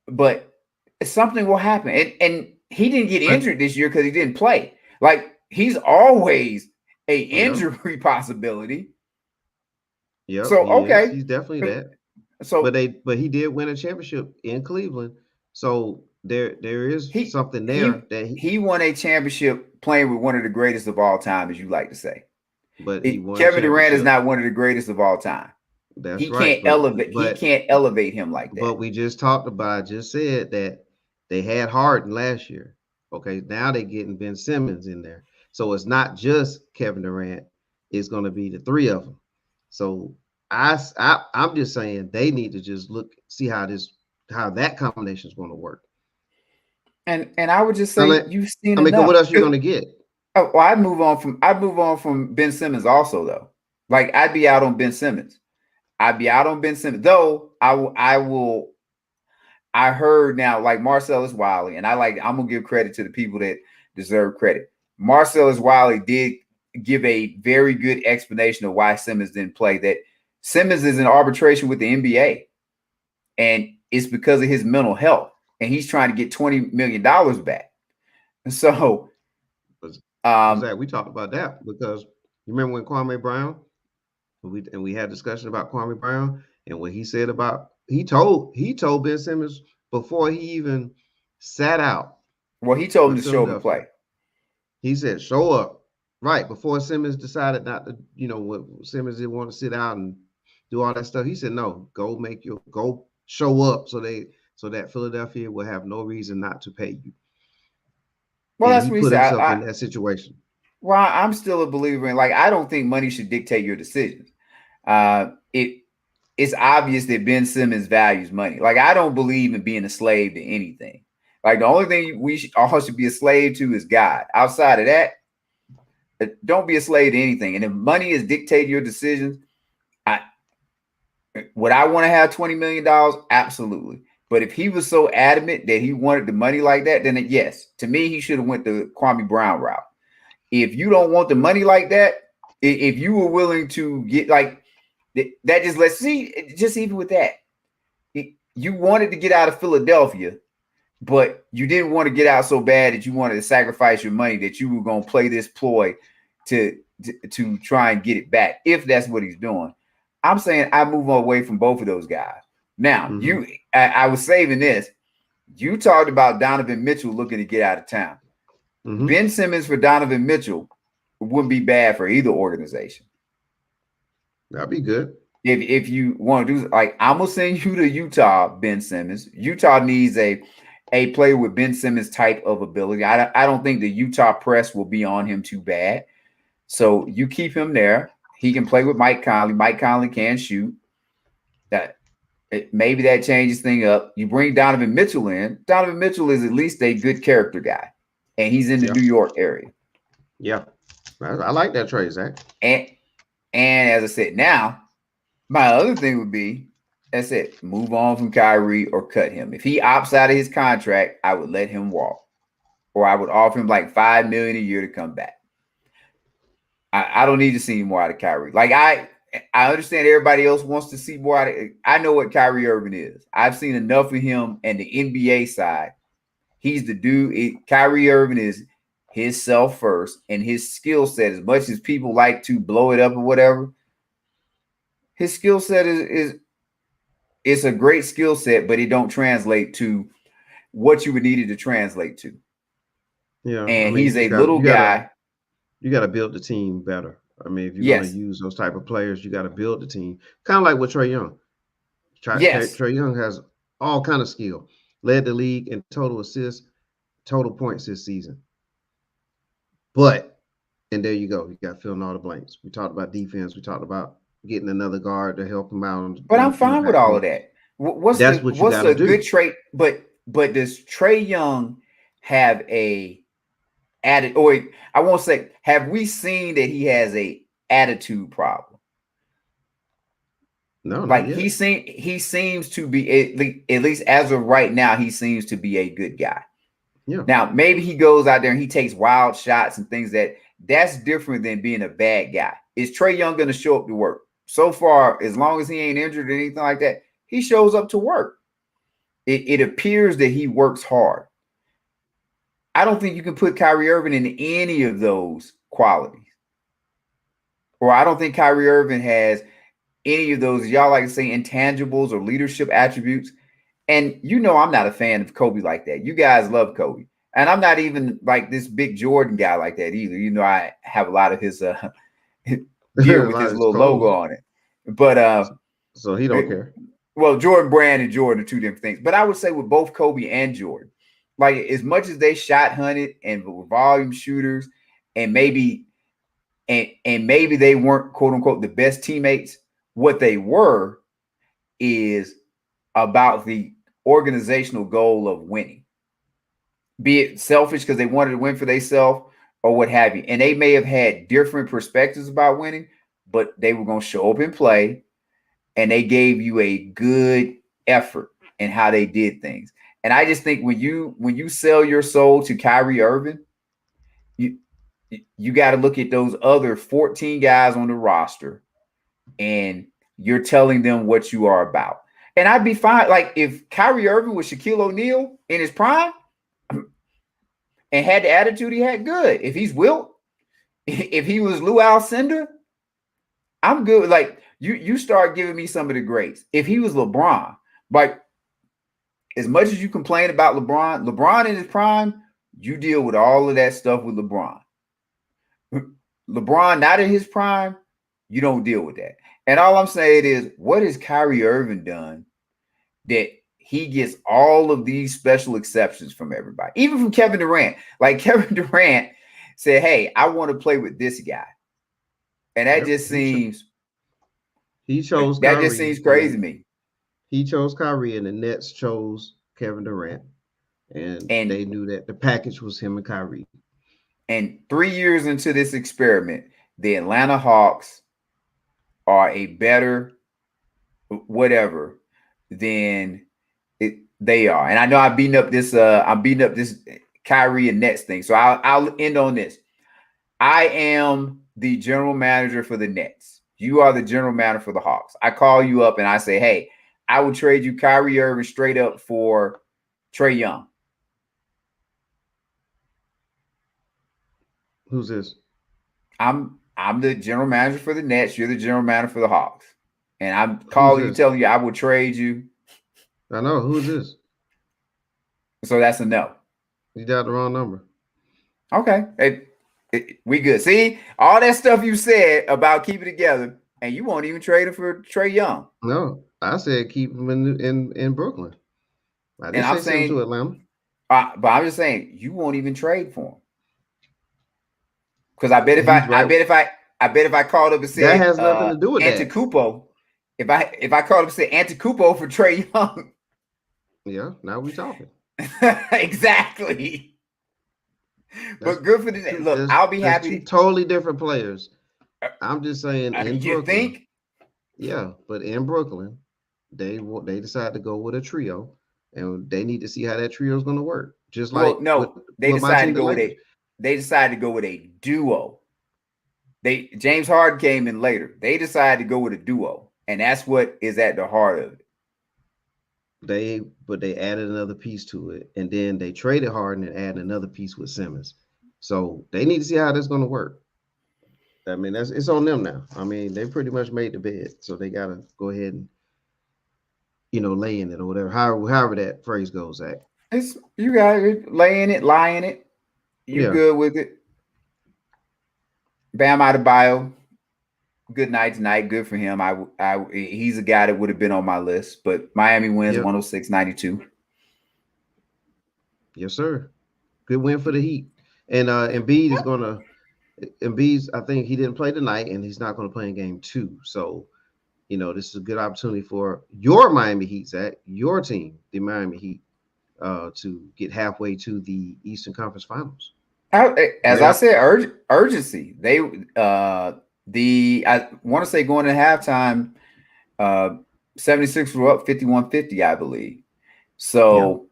But something will happen. And he didn't get injured this year because he didn't play. Like, he's always a injury possibility. Yeah. So okay, he's definitely that. So, but he did win a championship in Cleveland. So there is something there that he won a championship playing with one of the greatest of all time, as you like to say. But Kevin Durant is not one of the greatest of all time. That's right. He can't elevate him like that. But we just talked about. I just said that they had Harden last year. Okay, now they're getting Ben Simmons in there. So it's not just Kevin Durant. It's going to be the three of them. So I'm just saying they need to just see how that combination is going to work. And I would just say you've seen. What else you're going to get? Oh, well, I'd move on from Ben Simmons also though. Like I'd be out on Ben Simmons. Though I heard now like Marcellus Wiley, and I'm gonna give credit to the people that deserve credit. Marcellus Wiley did give a very good explanation of why Simmons didn't play. That Simmons is in arbitration with the NBA, and it's because of his mental health, and he's trying to get $20 million back. So, Zach, we talked about that because you remember when Kwame Brown, we had a discussion about Kwame Brown and what he said about he told Ben Simmons before he even sat out. Well, he told him to show up and play. He said, show up. Right. Before Simmons decided not to, what Simmons didn't want to sit out and do all that stuff. He said, no, go show up so that Philadelphia will have no reason not to pay you. Well, that's what he said. Himself in that situation. Well, I'm still a believer in I don't think money should dictate your decisions. It's obvious that Ben Simmons values money. I don't believe in being a slave to anything. The only thing we all should be a slave to is God. Outside of that, don't be a slave to anything. And if money is dictating your decisions, would I want to have $20 million? Absolutely. But if he was so adamant that he wanted the money like that, then yes, to me, he should have went the Kwame Brown route. If you don't want the money like that, if you were willing to get like that, just even with that, you wanted to get out of Philadelphia, but you didn't want to get out so bad that you wanted to sacrifice your money, that you were going to play this ploy to try and get it back. If that's what he's doing, I'm saying I move away from both of those guys. Now, I was saving this. You talked about Donovan Mitchell looking to get out of town. Ben Simmons for Donovan Mitchell wouldn't be bad for either organization. That'd be good. If you want to do, like, I'm gonna send you to Utah, Ben Simmons. Utah needs a player with Ben Simmons type of ability. I don't think the Utah press will be on him too bad. So you keep him there. He can play with Mike Conley. Mike Conley can shoot. Maybe that changes things up. You bring Donovan Mitchell in. Donovan Mitchell is at least a good character guy, and he's in the New York area. Yeah, I like that trade, Zach. And as I said, now my other thing would be, that's it. Move on from Kyrie or cut him. If he opts out of his contract, I would let him walk, or I would offer him like $5 million a year to come back. I don't need to see more out of Kyrie. Like I understand everybody else wants to see more out of it. I know what Kyrie Irving is. I've seen enough of him and the NBA side. He's the dude. Kyrie Irving is his self first, and his skill set, as much as people like to blow it up or whatever, his skill set is it's a great skill set, but it don't translate to what you would need it to translate to. Yeah. And he's a little guy. You got to build the team better. I mean, if you're going to use those type of players, you got to build the team. Kind of like with Trae Young. Trae Young has all kind of skill. Led the league in total assists, total points this season. But, and there you go. You got to fill in all the blanks. We talked about defense. We talked about getting another guard to help him out. But I'm fine with all of that. What's a good trait? But does Trae Young have a added, or I won't say, have we seen that he has a attitude problem? No, like he seems to be, at least as of right now, he seems to be a good guy. Yeah. Now maybe he goes out there and he takes wild shots and things that's different than being a bad guy. Is Trae Young going to show up to work? So far, as long as he ain't injured or anything like that, he shows up to work. It appears that he works hard. I don't think you can put Kyrie Irving in any of those qualities. Or I don't think Kyrie Irving has any of those, y'all like to say, intangibles or leadership attributes. And I'm not a fan of Kobe like that. You guys love Kobe. And I'm not even like this big Jordan guy like that either. I have a lot of his gear with his little logo on it. But so he don't care. Well, Jordan Brand and Jordan are two different things. But I would say with both Kobe and Jordan, like as much as they shot hunted and were volume shooters, and maybe they weren't quote unquote the best teammates, what they were is about the organizational goal of winning. Be it selfish because they wanted to win for themselves or what have you. And they may have had different perspectives about winning, but they were going to show up and play, and they gave you a good effort in how they did things. And I just think when you sell your soul to Kyrie Irving, you got to look at those other 14 guys on the roster, and you're telling them what you are about. And I'd be fine. Like if Kyrie Irving was Shaquille O'Neal in his prime and had the attitude he had, good. If he's Wilt, if he was Lou Alcindor, I'm good. Like you start giving me some of the greats. If he was LeBron, like as much as you complain about LeBron in his prime, you deal with all of that stuff with LeBron. LeBron not in his prime, you don't deal with that. And all I'm saying is, what has Kyrie Irving done that he gets all of these special exceptions from everybody, even from Kevin Durant? Like Kevin Durant said, hey, I want to play with this guy. And that just seems Kyrie, just seems crazy to me. He chose Kyrie, and the Nets chose Kevin Durant. And they knew that the package was him and Kyrie. And 3 years into this experiment, the Atlanta Hawks are a better whatever than They are, and I know I'm beating up this Kyrie and Nets thing. So I'll end on this. I am the general manager for the Nets. You are the general manager for the Hawks. I call you up and I say, hey, I would trade you Kyrie Irving straight up for Trae Young. Who's this? I'm the general manager for the Nets. You're the general manager for the Hawks. And I'm calling you, telling you I will trade you. I know. Who's this? So that's a no. You got the wrong number. Okay. We good. See, all that stuff you said about keeping it together, and you won't even trade him for Trae Young. No, I said keep him in Brooklyn. I didn't say send him to Atlanta. But I'm just saying you won't even trade for him. Because I bet if I called up and said that has nothing to do with Antetokounmpo, if I called up and said Antetokounmpo for Trae Young. Yeah, now we talking. Exactly. But good for the look. I'll be happy. Two totally different players. I'm just saying. In you Brooklyn, think? Yeah, but in Brooklyn, they decided to go with a trio, and they need to see how that trio is going to work. Just like they decided to go with a duo. James Harden came in later. They decided to go with a duo, and that's what is at the heart of it. They added another piece to it, and then they traded Harden and added another piece with Simmons. So they need to see how that's going to work. I mean, it's on them now. I mean, they pretty much made the bed, so they got to go ahead and lay in it or whatever. However that phrase goes, Zach. You got it, lay in it, lie in it. You're good with it. Bam Adebayo. Good night tonight. Good for him. He's a guy that would have been on my list, but Miami wins 106-92. Yes, sir. Good win for the Heat. And Embiid's, I think he didn't play tonight, and he's not going to play in game 2. So, this is a good opportunity for your Miami Heat, Zach, your team, the Miami Heat, to get halfway to the Eastern Conference Finals. I said, urgency. I want to say going to halftime, 76 were up 51-50, I believe. So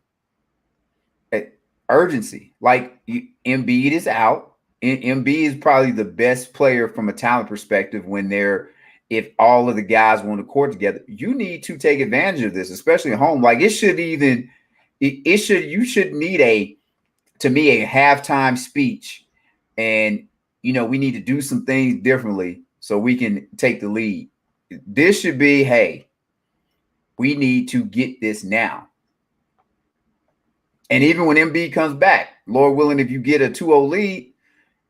urgency. Like Embiid is out. Embiid is probably the best player from a talent perspective if all of the guys were on the court together. You need to take advantage of this, especially at home. Like you should need a halftime speech, and we need to do some things differently so we can take the lead. This should be, hey, we need to get this now. And even when Embiid comes back, Lord willing, if you get a 2-0 lead,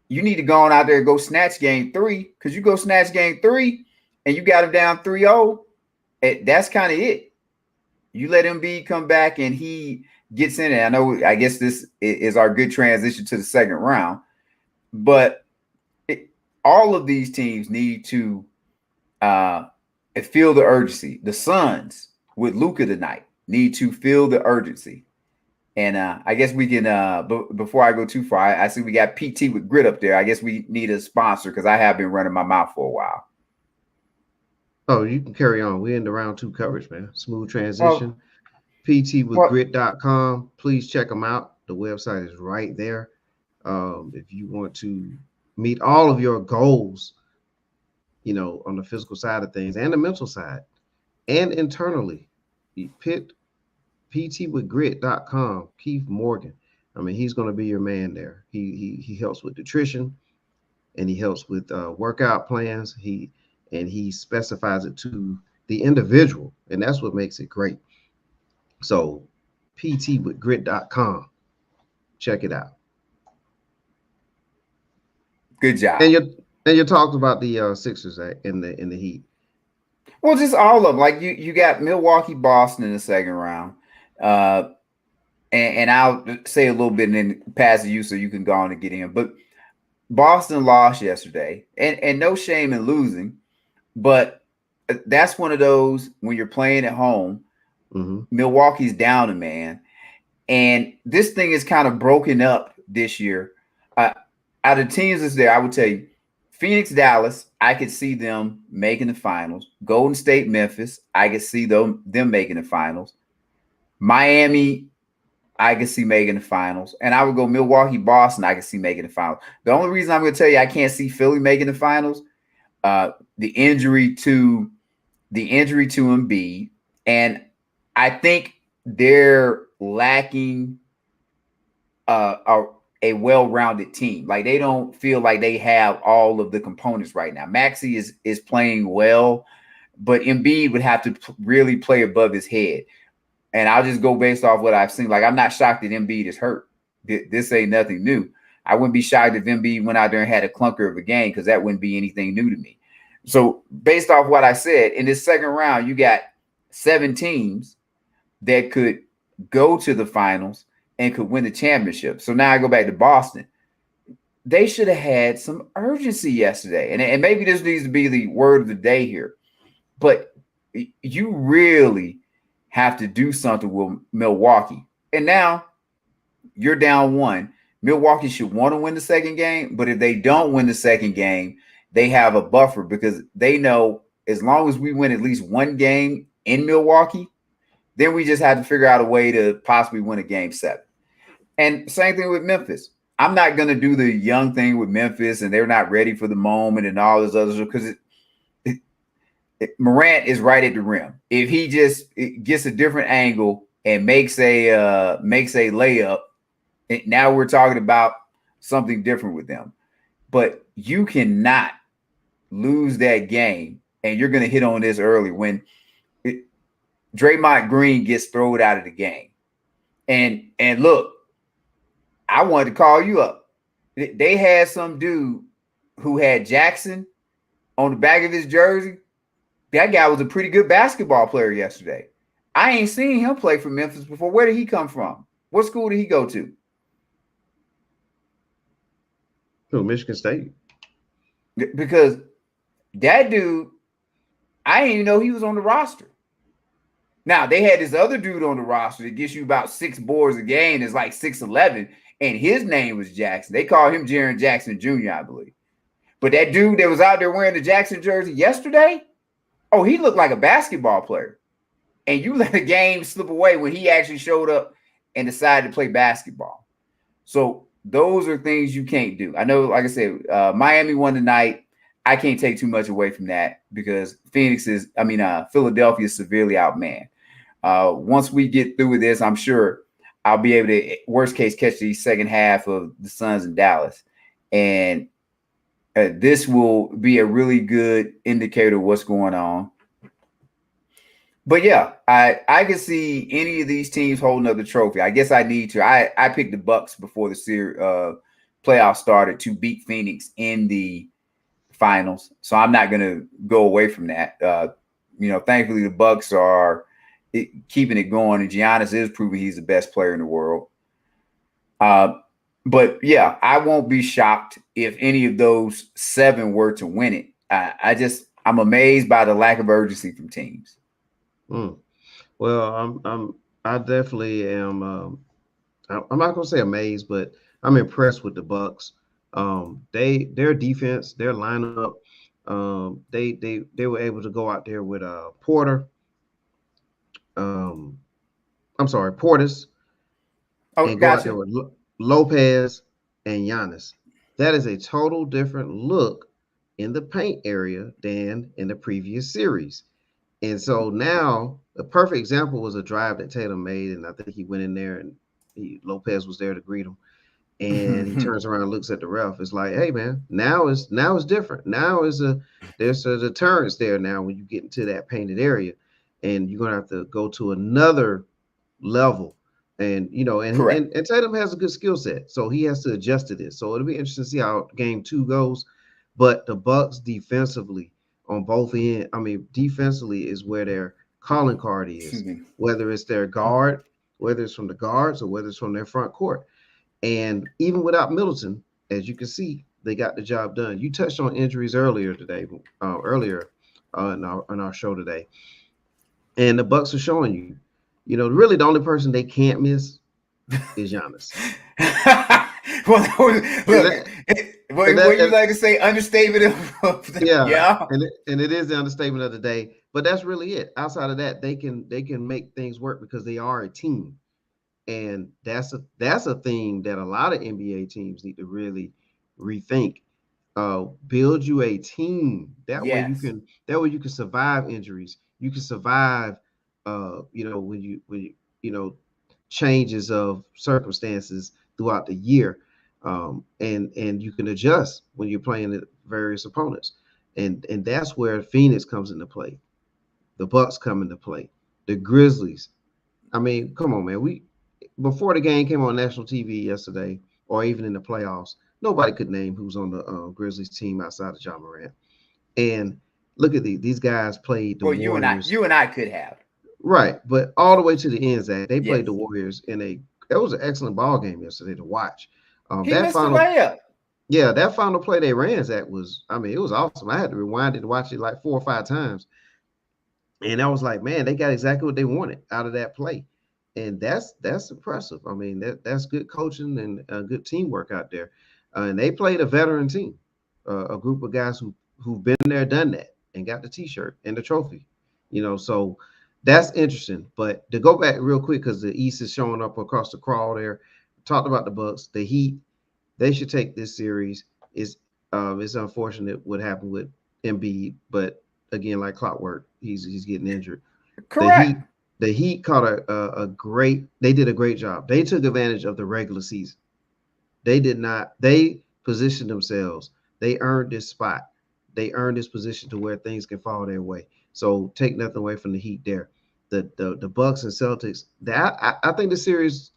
you need to go on out there and go snatch game 3, because you go snatch game 3 and you got him down 3-0. That's kind of it. You let Embiid come back and he gets in it. I guess this is our good transition to the second round, but all of these teams need to feel the urgency. The Suns with Luka tonight need to feel the urgency. And I guess we can, before I go too far, I see we got PT with Grit up there. I guess we need a sponsor because I have been running my mouth for a while. Oh, you can carry on. We're in the round 2 coverage, man. Smooth transition. PTwithGrit.com. Please check them out. The website is right there. If you want to meet all of your goals, on the physical side of things and the mental side and internally, PTwithGrit.com. Keith Morgan. I mean, he's going to be your man there. He helps with nutrition and he helps with workout plans. He specifies it to the individual, and that's what makes it great. So, PTwithGrit.com. Check it out. Good job. And you talked about the Sixers in the Heat. Well, just all of them. Like you got Milwaukee, Boston in the second round. And I'll say a little bit and then pass to you so you can go on and get in. But Boston lost yesterday, and no shame in losing, but that's one of those when you're playing at home. Mm-hmm. Milwaukee's down a man, and this thing is kind of broken up this year. Out of teams that's there, I would tell you, Phoenix, Dallas, I could see them making the finals. Golden State, Memphis, I could see them making the finals. Miami, I can see making the finals. And I would go Milwaukee, Boston, I can see making the finals. The only reason I'm going to tell you I can't see Philly making the finals, the injury to Embiid. And I think they're lacking a well-rounded team. Like they don't feel like they have all of the components right now. Maxey is playing well, but Embiid would have to really play above his head. And I'll just go based off what I've seen. Like I'm not shocked that Embiid is hurt. This ain't nothing new. I wouldn't be shocked if Embiid went out there and had a clunker of a game because that wouldn't be anything new to me. So based off what I said, in this second round, you got 7 teams that could go to the finals and could win the championship. So now I go back to Boston. They should have had some urgency yesterday. And maybe this needs to be the word of the day here. But you really have to do something with Milwaukee. And now you're down 1. Milwaukee should want to win the second game. But if they don't win the second game, they have a buffer because they know as long as we win at least 1 game in Milwaukee, then we just have to figure out a way to possibly win a game 7. And same thing with Memphis. I'm not going to do the young thing with Memphis and they're not ready for the moment and all this other stuff because Morant is right at the rim. If he just gets a different angle and makes a layup, now we're talking about something different with them. But you cannot lose that game, and you're going to hit on this early when Draymond Green gets thrown out of the game. And look, I wanted to call you up. They had some dude who had Jackson on the back of his jersey. That guy was a pretty good basketball player yesterday. I ain't seen him play for Memphis before. Where did he come from? What school did he go to? Michigan State. Because that dude, I didn't even know he was on the roster. Now, they had this other dude on the roster that gets you about 6 boards a game. It's like 6'11", and his name was Jackson. They call him Jaren Jackson Jr., I believe. But that dude that was out there wearing the Jackson jersey yesterday, oh, he looked like a basketball player. And you let a game slip away when he actually showed up and decided to play basketball. So those are things you can't do. I know, like I said, Miami won tonight. I can't take too much away from that because Philadelphia is severely outmanned. Once we get through with this, I'm sure I'll be able to, worst case, catch the second half of the Suns in Dallas. And this will be a really good indicator of what's going on. But yeah, I can see any of these teams holding up the trophy. I guess I need to. I picked the Bucks before the series playoffs started to beat Phoenix in the finals, so I'm not going to go away from that. Thankfully the Bucks are keeping it going, and Giannis is proving he's the best player in the world. But yeah, I won't be shocked if any of those 7 were to win it. I'm amazed by the lack of urgency from teams. Well, I definitely am. I'm not gonna say amazed, but I'm impressed with the Bucks. Their defense, their lineup, they were able to go out there with Porter. Portis. Oh, and go out there with Lopez and Giannis. That is a total different look in the paint area than in the previous series. And so now the perfect example was a drive that Tatum made, and I think he went in there and Lopez was there to greet him. And he turns around and looks at the ref. It's like, hey man, now it's different. Now there's a deterrence there now when you get into that painted area, and you're gonna have to go to another level. And and Tatum has a good skill set, so he has to adjust to this. So it'll be interesting to see how game 2 goes. But the Bucks defensively on both ends, defensively is where their calling card is, whether it's their guard, whether it's from the guards or whether it's from their front court. And even without Middleton, as you can see, they got the job done. You touched on injuries earlier today, in our show today. And the Bucks are showing you, really the only person they can't miss is Giannis. Well, look, what you and like to say, understatement of yeah. and it is the understatement of the day. But that's really it. Outside of that, they can make things work because they are a team, and that's a thing that a lot of NBA teams need to really rethink. Build you a team Yes. that way you can survive injuries. You can survive, when changes of circumstances throughout the year, and you can adjust when you're playing the various opponents, and that's where Phoenix comes into play. The Bucks come into play. The Grizzlies. I mean, come on, man. Before the game came on national TV yesterday, or even in the playoffs, nobody could name who's on the Grizzlies team outside of John Morant. And look at these guys played the Well, Warriors. you and I could have. Right, but all the way to the end, Zach, they played Yes. the Warriors it was an excellent ball game yesterday to watch. He missed the layup. Yeah, that final play they ran, Zach, it was awesome. I had to rewind it and watch it like 4 or 5 times. And I was like, man, they got exactly what they wanted out of that play. And that's impressive. I mean, that's good coaching and good teamwork out there. And they played a veteran team, a group of guys who've been there, done that, and got the T-shirt and the trophy. So that's interesting. But to go back real quick, because the East is showing up across the crawl there. Talked about the Bucks, the Heat. They should take this series. It's unfortunate what happened with Embiid, but again, like clockwork, he's getting injured. Correct. The Heat caught they did a great job. They took advantage of the regular season. They positioned themselves. They earned this spot. They earned this position to where things can fall their way. So take nothing away from the Heat there. The Bucks and Celtics, I think the series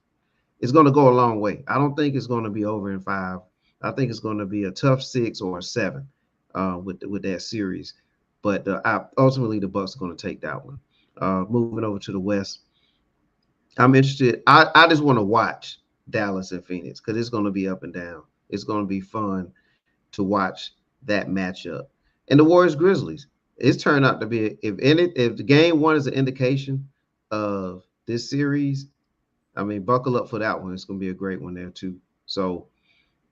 is going to go a long way. I don't think it's going to be over in 5. I think it's going to be a tough 6 or a 7 with that series. But ultimately, the Bucks are going to take that one. Moving over to the West, I'm interested. I just want to watch Dallas and Phoenix because it's going to be up and down. It's going to be fun to watch that matchup. And the Warriors Grizzlies, it's turned out to be if the game 1 is an indication of this series, I mean, buckle up for that one. It's going to be a great one there too. So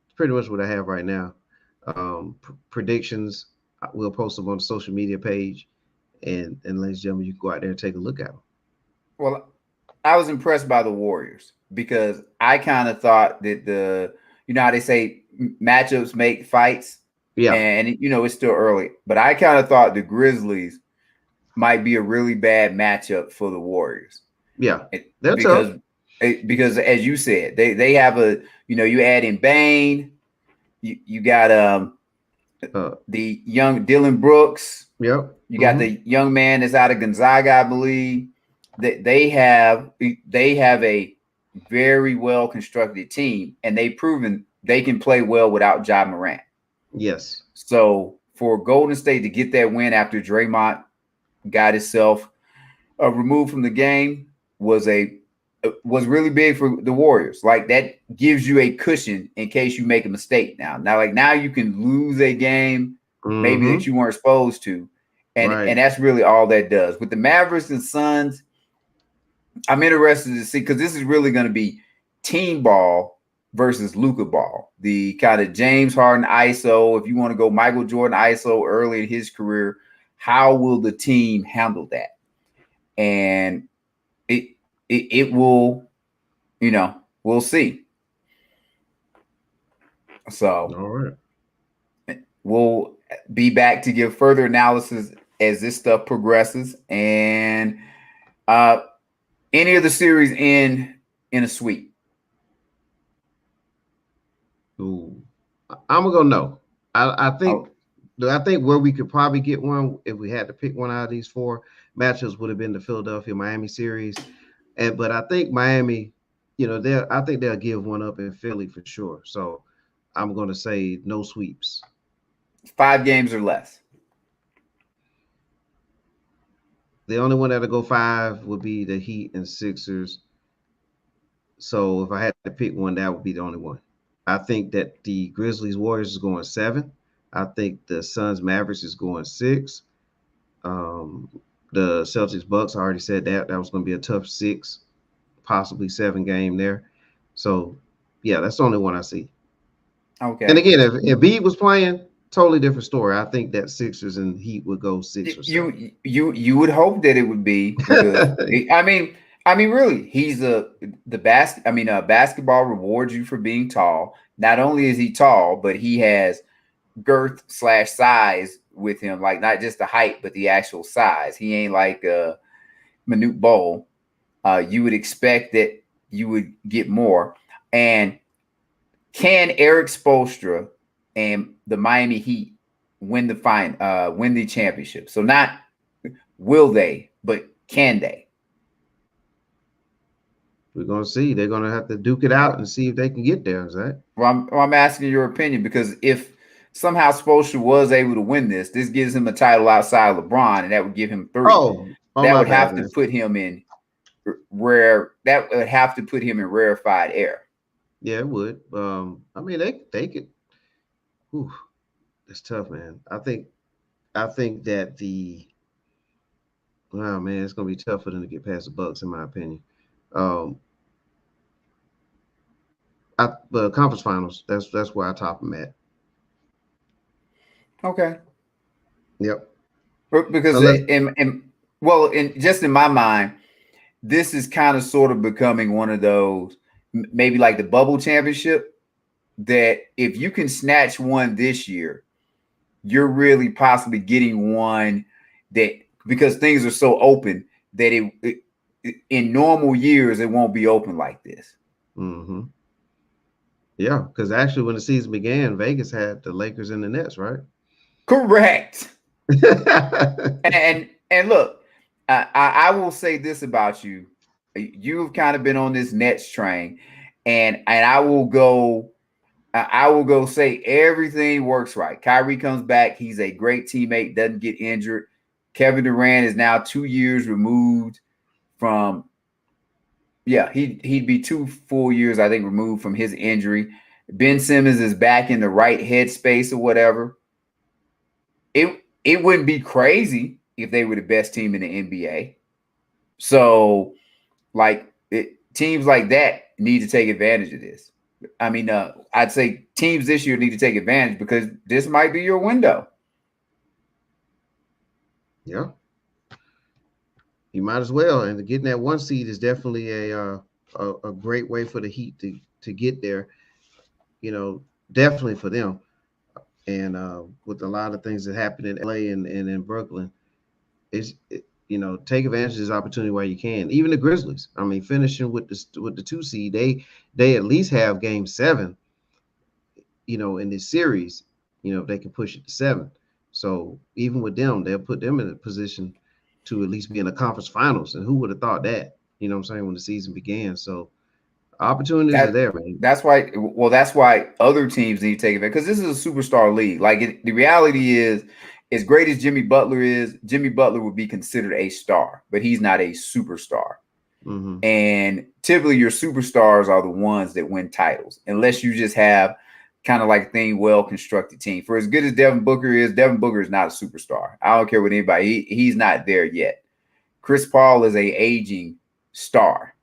it's pretty much what I have right now. Predictions, we'll post them on the social media page. And ladies and gentlemen, you can go out there and take a look at them. Well, I was impressed by the Warriors because I kind of thought that how they say matchups make fights. Yeah. And it's still early, but I kind of thought the Grizzlies might be a really bad matchup for the Warriors. Yeah. They're tough. Because as you said, they have you add in Bane, you got the young Dylan Brooks. Yep. You got the young man that's out of Gonzaga, I believe. They have a very well constructed team, and they've proven they can play well without Ja Morant. Yes. So for Golden State to get that win after Draymond got himself removed from the game was really big for the Warriors. Like that gives you a cushion in case you make a mistake. Now you can lose a game maybe that you weren't supposed to, and that's really all that does. With the Mavericks and Suns, I'm interested to see because this is really going to be team ball versus Luka ball. The kind of James Harden ISO. If you want to go Michael Jordan ISO early in his career, how will the team handle that? And it will, we'll see. So all right, we'll be back to give further analysis as this stuff progresses. And any of the series in a sweep? Ooh, I'm gonna go no. I think where we could probably get one if we had to pick one out of these 4 matchups would have been the Philadelphia Miami series. But I think Miami, I think they'll give one up in Philly for sure. So I'm going to say no sweeps. 5 games or less. The only one that'll go 5 would be the Heat and Sixers. So if I had to pick one, that would be the only one. I think that the Grizzlies Warriors is going 7. I think the Suns Mavericks is going 6. The Celtics Bucks, I already said that was going to be a tough 6, possibly 7 game there. So yeah, that's the only one I see. Okay. And again, if Embiid was playing, totally different story. I think that Sixers and Heat would go 6 or 7. You would hope that it would be because I mean, really, he's a basketball rewards you for being tall. Not only is he tall, but he has girth / size with him, like not just the height, but the actual size. He ain't like Manute Bol. You would expect that you would get more. And can Eric Spoelstra and the Miami Heat win the championship? So not will they, but can they? We're gonna see. They're gonna have to duke it out and see if they can get there. Is that? Well, I'm asking your opinion because if somehow Spoelstra was able to win this gives him a title outside LeBron, and that would give him 3. That would have to put him in rarefied air. Yeah, it would. I mean, they could. Whew, it's tough, man. I think that oh man, it's gonna be tough for them to get past the Bucks, in my opinion. The conference finals. That's where I top them at. Okay. Yep. Because in my mind, this is kind of sort of becoming one of those maybe like the bubble championship that if you can snatch one this year, you're really possibly getting one that because things are so open that it in normal years it won't be open like this. Mm-hmm. Yeah, because actually when the season began, Vegas had the Lakers and the Nets, right? Correct. and look, I will say this about you. You've kind of been on this Nets train, and I will go say everything works right. Kyrie comes back. He's a great teammate, doesn't get injured. Kevin Durant is now 2 years removed from, he'd be 2 full years, I think, removed from his injury. Ben Simmons is back in the right headspace or whatever. It wouldn't be crazy if they were the best team in the NBA. So, teams like that need to take advantage of this. I mean, I'd say teams this year need to take advantage because this might be your window. Yeah, you might as well. And getting that 1 seed is definitely a great way for the Heat to get there. You know, definitely for them. And with a lot of things that happen in LA and in Brooklyn, take advantage of this opportunity while you can. Even the Grizzlies, I mean, finishing with the 2 seed, they at least have game 7. In this series, if they can push it to 7. So even with them, they'll put them in a position to at least be in the conference finals. And who would have thought that? You know what I'm saying, when the season began. So opportunities are there, man. That's why other teams need to take advantage because this is a superstar league. The reality is, as great as Jimmy Butler is, Jimmy Butler would be considered a star, but he's not a superstar. Mm-hmm. And typically your superstars are the ones that win titles, unless you just have kind of like a well-constructed team. For as good as Devin Booker is not a superstar. I don't care what anybody, he's not there yet. Chris Paul is a aging star.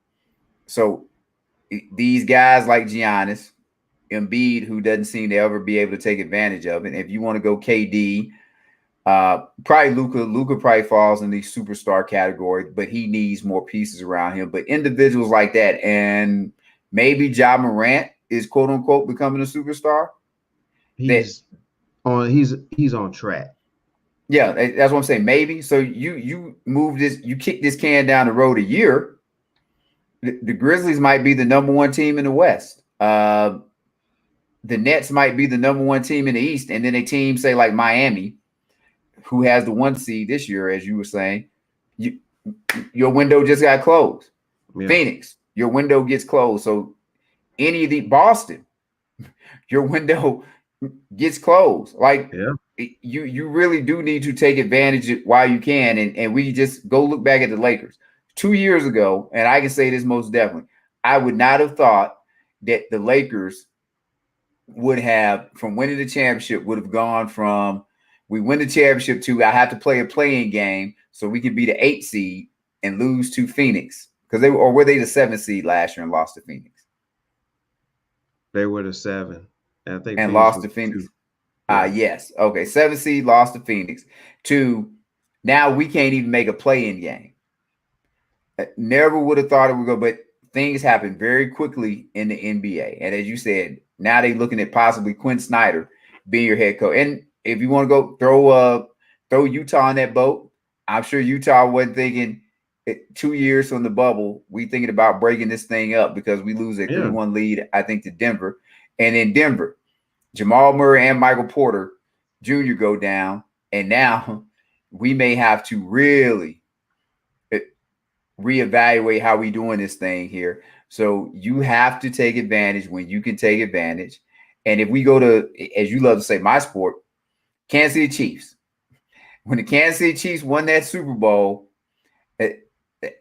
So these guys like Giannis, Embiid, who doesn't seem to ever be able to take advantage of it. If you want to go KD, probably Luka probably falls in the superstar category, but he needs more pieces around him. But individuals like that, and maybe Ja Morant is quote unquote becoming a superstar. He's on track. Yeah, that's what I'm saying. Maybe. So you move this, you kick this can down the road a year. The Grizzlies might be the number 1 team in the West. The Nets might be the number 1 team in the East, and then a team say like Miami, who has the 1 seed this year, as you were saying, your window just got closed. Yeah. Phoenix, your window gets closed. So any of the Boston, your window gets closed. You really do need to take advantage of while you can. And we just go look back at the Lakers 2 years ago, and I can say this most definitely. I would not have thought that the Lakers would have, from winning the championship, would have gone from we win the championship to I have to play a playing game so we can be the 8 seed and lose to Phoenix. Because were they the 7 seed last year and lost to Phoenix? They were the 7. And I think and Phoenix lost was to Phoenix. 2. Yeah. Yes. Okay. 7 seed lost to Phoenix. 2. Now we can't even make a play-in game. Never would have thought it would go, but things happen very quickly in the NBA. And as you said, now they're looking at possibly Quinn Snyder being your head coach. And if you want to go throw Utah in that boat, I'm sure Utah wasn't thinking 2 years from the bubble, we thinking about breaking this thing up because we lose a 3-1 lead, I think, to Denver. And in Denver, Jamal Murray and Michael Porter Jr. go down. And now we may have to really reevaluate how we doing this thing here. So you have to take advantage when you can take advantage. And if we go to, as you love to say, my sport, Kansas City Chiefs. When the Kansas City Chiefs won that Super Bowl,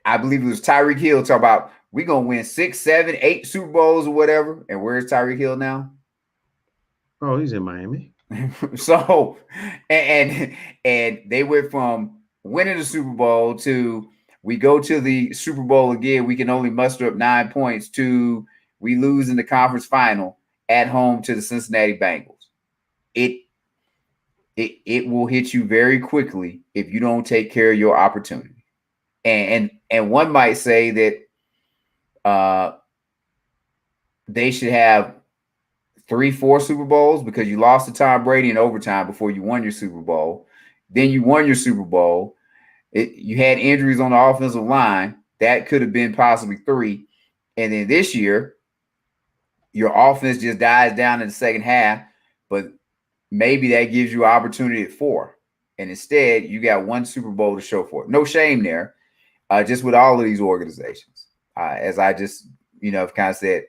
I believe it was Tyreek Hill talking about we're gonna win 6, 7, 8 Super Bowls or whatever. And where's Tyreek Hill now? Oh, he's in Miami. So and they went from winning the Super Bowl to we go to the Super Bowl again, we can only muster up 9 points to we lose in the conference final at home to the Cincinnati Bengals. It will hit you very quickly if you don't take care of your opportunity. And one might say that they should have 3, 4 Super Bowls because you lost to Tom Brady in overtime before you won your Super Bowl. Then you won your Super Bowl. You had injuries on the offensive line. That could have been possibly 3. And then this year, your offense just dies down in the second half, but maybe that gives you an opportunity at 4. And instead, you got 1 Super Bowl to show for it. No shame there, just with all of these organizations. As I just, have kind of said,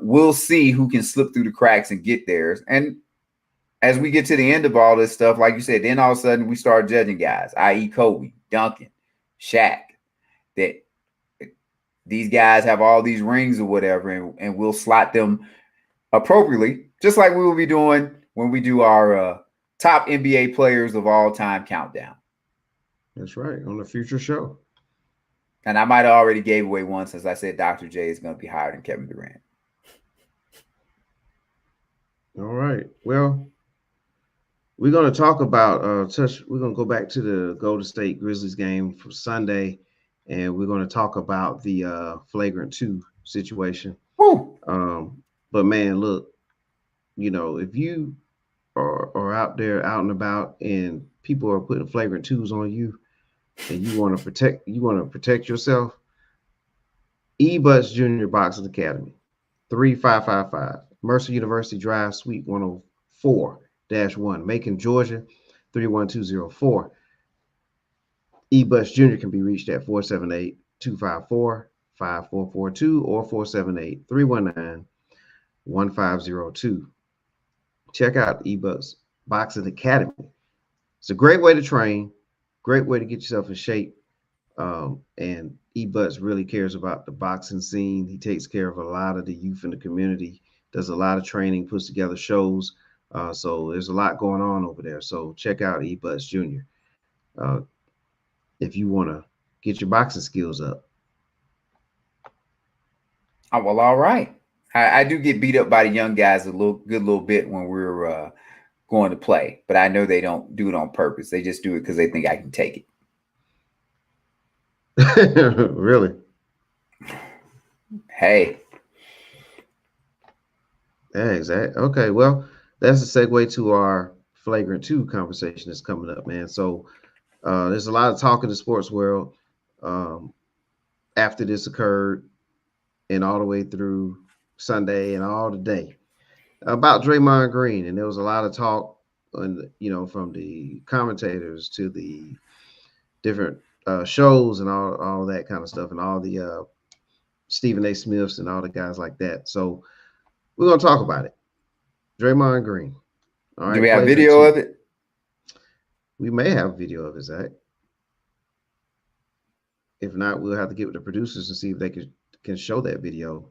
we'll see who can slip through the cracks and get theirs. And as we get to the end of all this stuff, like you said, then all of a sudden we start judging guys, i.e. Kobe, Duncan, Shaq, that these guys have all these rings or whatever, and we'll slot them appropriately, just like we will be doing when we do our top NBA players of all time countdown. That's right, on the future show. And I might have already gave away one since I said Dr. J is going to be higher than Kevin Durant. All right. Well, we're going to talk about we're going to go back to the Golden State Grizzlies game for Sunday, and we're going to talk about the flagrant 2 situation. Woo! But man, look, if you are out there out and about and people are putting flagrant 2s on you and you want to protect yourself, Butts Jr. Boxing Academy, 3555 Mercer University Drive, Suite 104-1, Macon, Georgia, 31204. Butts Jr. can be reached at 478-254-5442 or 478-319-1502. Check out Butts Boxing Academy. It's a great way to train, great way to get yourself in shape. And Butts really cares about the boxing scene. He takes care of a lot of the youth in the community, does a lot of training, puts together shows. So there's a lot going on over there. So check out Butts Jr. If you want to get your boxing skills up. Oh, well, all right. I do get beat up by the young guys a little bit when we're going to play, but I know they don't do it on purpose. They just do it because they think I can take it. Really? Hey. Yeah, exactly. Okay, well, that's a segue to our flagrant 2 conversation that's coming up, man. So there's a lot of talk in the sports world after this occurred and all the way through Sunday and all the day about Draymond Green. And there was a lot of talk, from the commentators to the different shows and all that kind of stuff, and all the Stephen A. Smiths and all the guys like that. So we're going to talk about it. Draymond Green. All right. Do we have video of it? We may have video of it, Zach. If not, we'll have to get with the producers and see if they can show that video.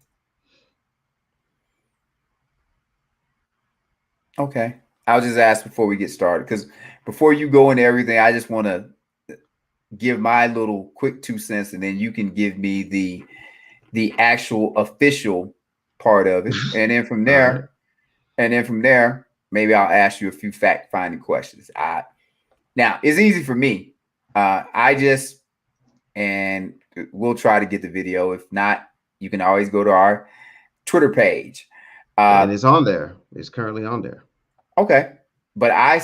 Okay. I'll just ask before we get started, because before you go into everything, I just want to give my little quick 2 cents, and then you can give me the actual official part of it. And then from there, And then from there, maybe I'll ask you a few fact-finding questions. Now, it's easy for me. And we'll try to get the video. If not, you can always go to our Twitter page. And it's on there. It's currently on there. Okay. But I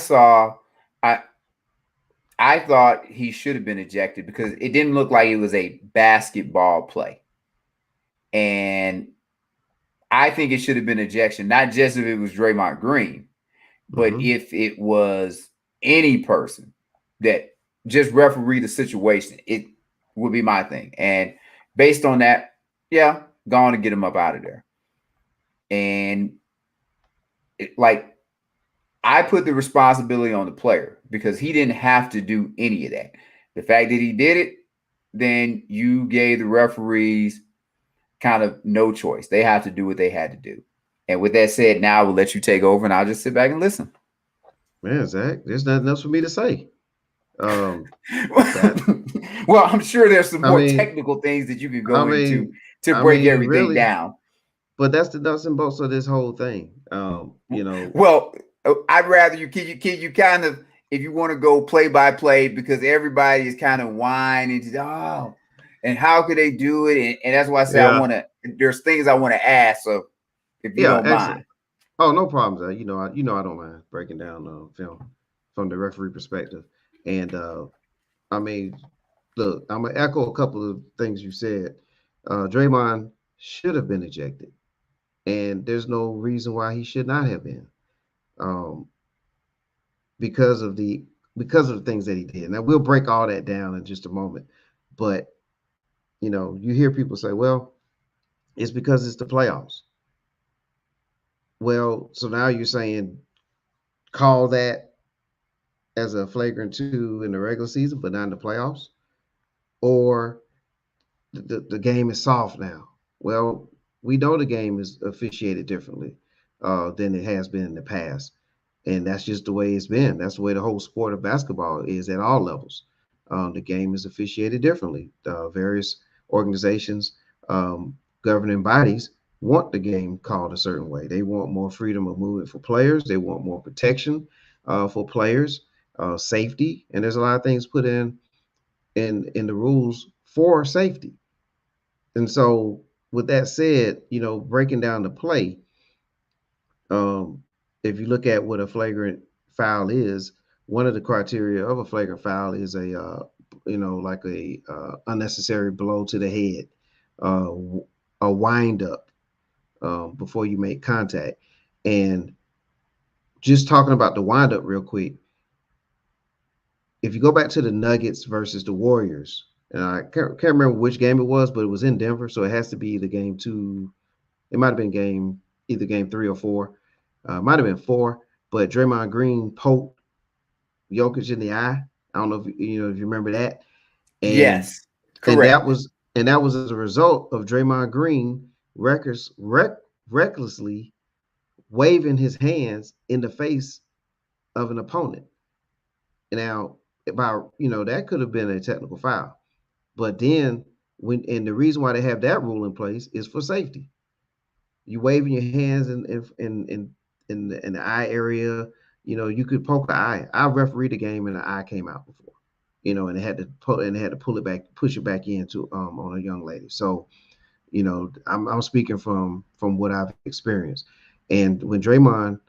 thought he should have been ejected because it didn't look like it was a basketball play. And I think it should have been ejection, not just if it was Draymond Green, but if it was any person that just referee the situation, it would be my thing. And based on that, yeah, go on and get him up out of there. And I put the responsibility on the player because he didn't have to do any of that. The fact that he did it, then you gave the referees kind of no choice. They have to do what they had to do. And with that said, now I will let you take over and I'll just sit back and listen. Man, Zach, there's nothing else for me to say. Well, I'm sure there's some more technical things that you can go into to break everything down. But that's the nuts and bolts of this whole thing. Well, I'd rather you kind of, if you want to go play by play, because everybody is kind of whining, and how could they do it? And that's why I say there's things I want to ask. So if you don't mind. Oh, no problem, Zach. I don't mind breaking down film from the referee perspective. And look, I'm gonna echo a couple of things you said. Draymond should have been ejected, and there's no reason why he should not have been, because of the things that he did. Now we'll break all that down in just a moment, but you hear people say, "Well, it's because it's the playoffs." Well, so now you're saying call that as a flagrant 2 in the regular season, but not in the playoffs, or the game is soft now. Well, we know the game is officiated differently than it has been in the past, and that's just the way it's been. That's the way the whole sport of basketball is at all levels. The game is officiated differently. Various organizations, governing bodies want the game called a certain way. They want more freedom of movement for players. They want more protection for players. Safety, and there's a lot of things put in the rules for safety. And so with that said, breaking down the play, if you look at what a flagrant foul is, one of the criteria of a flagrant foul is a unnecessary blow to the head, a wind up before you make contact. And just talking about the wind up real quick, if you go back to the Nuggets versus the Warriors, and I can't remember which game it was, but it was in Denver, so it has to be either game 2. It might have been either game 3 or 4. Might have been 4, but Draymond Green poked Jokic in the eye. I don't know if you remember that. And, yes, correct. And that was as a result of Draymond Green recklessly waving his hands in the face of an opponent. Now, that could have been a technical foul, but then the reason why they have that rule in place is for safety. You waving your hands in the eye area, you could poke the eye. I refereed a game and the eye came out before, and they had to pull it back, push it back into on a young lady. So, I'm speaking from what I've experienced. And when Draymond,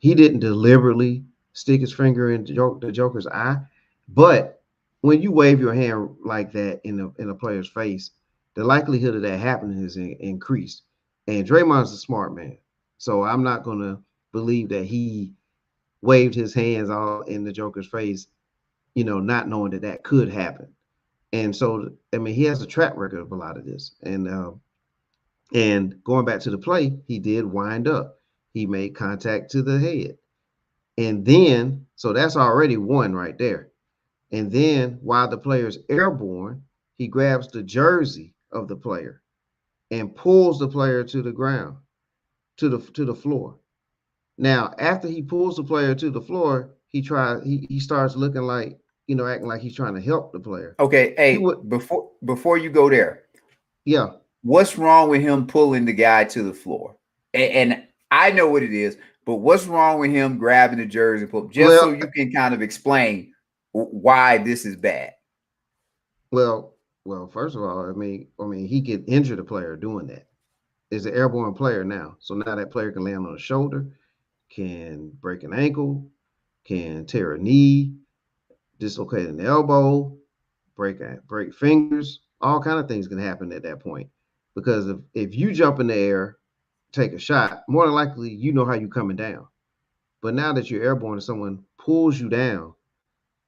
he didn't deliberately stick his finger in the Joker's eye, but when you wave your hand like that in a player's face, the likelihood of that happening is increased. And Draymond's a smart man, so I'm not going to believe that he waved his hands all in the Joker's face, not knowing that could happen. And so, he has a track record of a lot of this. And going back to the play, he did wind up. He made contact to the head. And then, so that's already one right there. And then while the player's airborne, he grabs the jersey of the player and pulls the player to the ground, to the floor. Now, after he pulls the player to the floor, he starts looking like, acting like he's trying to help the player. Okay, hey, before you go there, yeah, what's wrong with him pulling the guy to the floor? And I know what it is. But what's wrong with him grabbing the jersey, just so Well, you can kind of explain why this is bad? well, first of all, I mean, he could injure the player doing that. It's an airborne player now. So now that player can land on the shoulder, can break an ankle, can tear a knee, dislocate an elbow, break fingers, all kind of things can happen at that point. Because if you jump in the air, take a shot, more than likely you know how you're coming down. But now that you're airborne and someone pulls you down,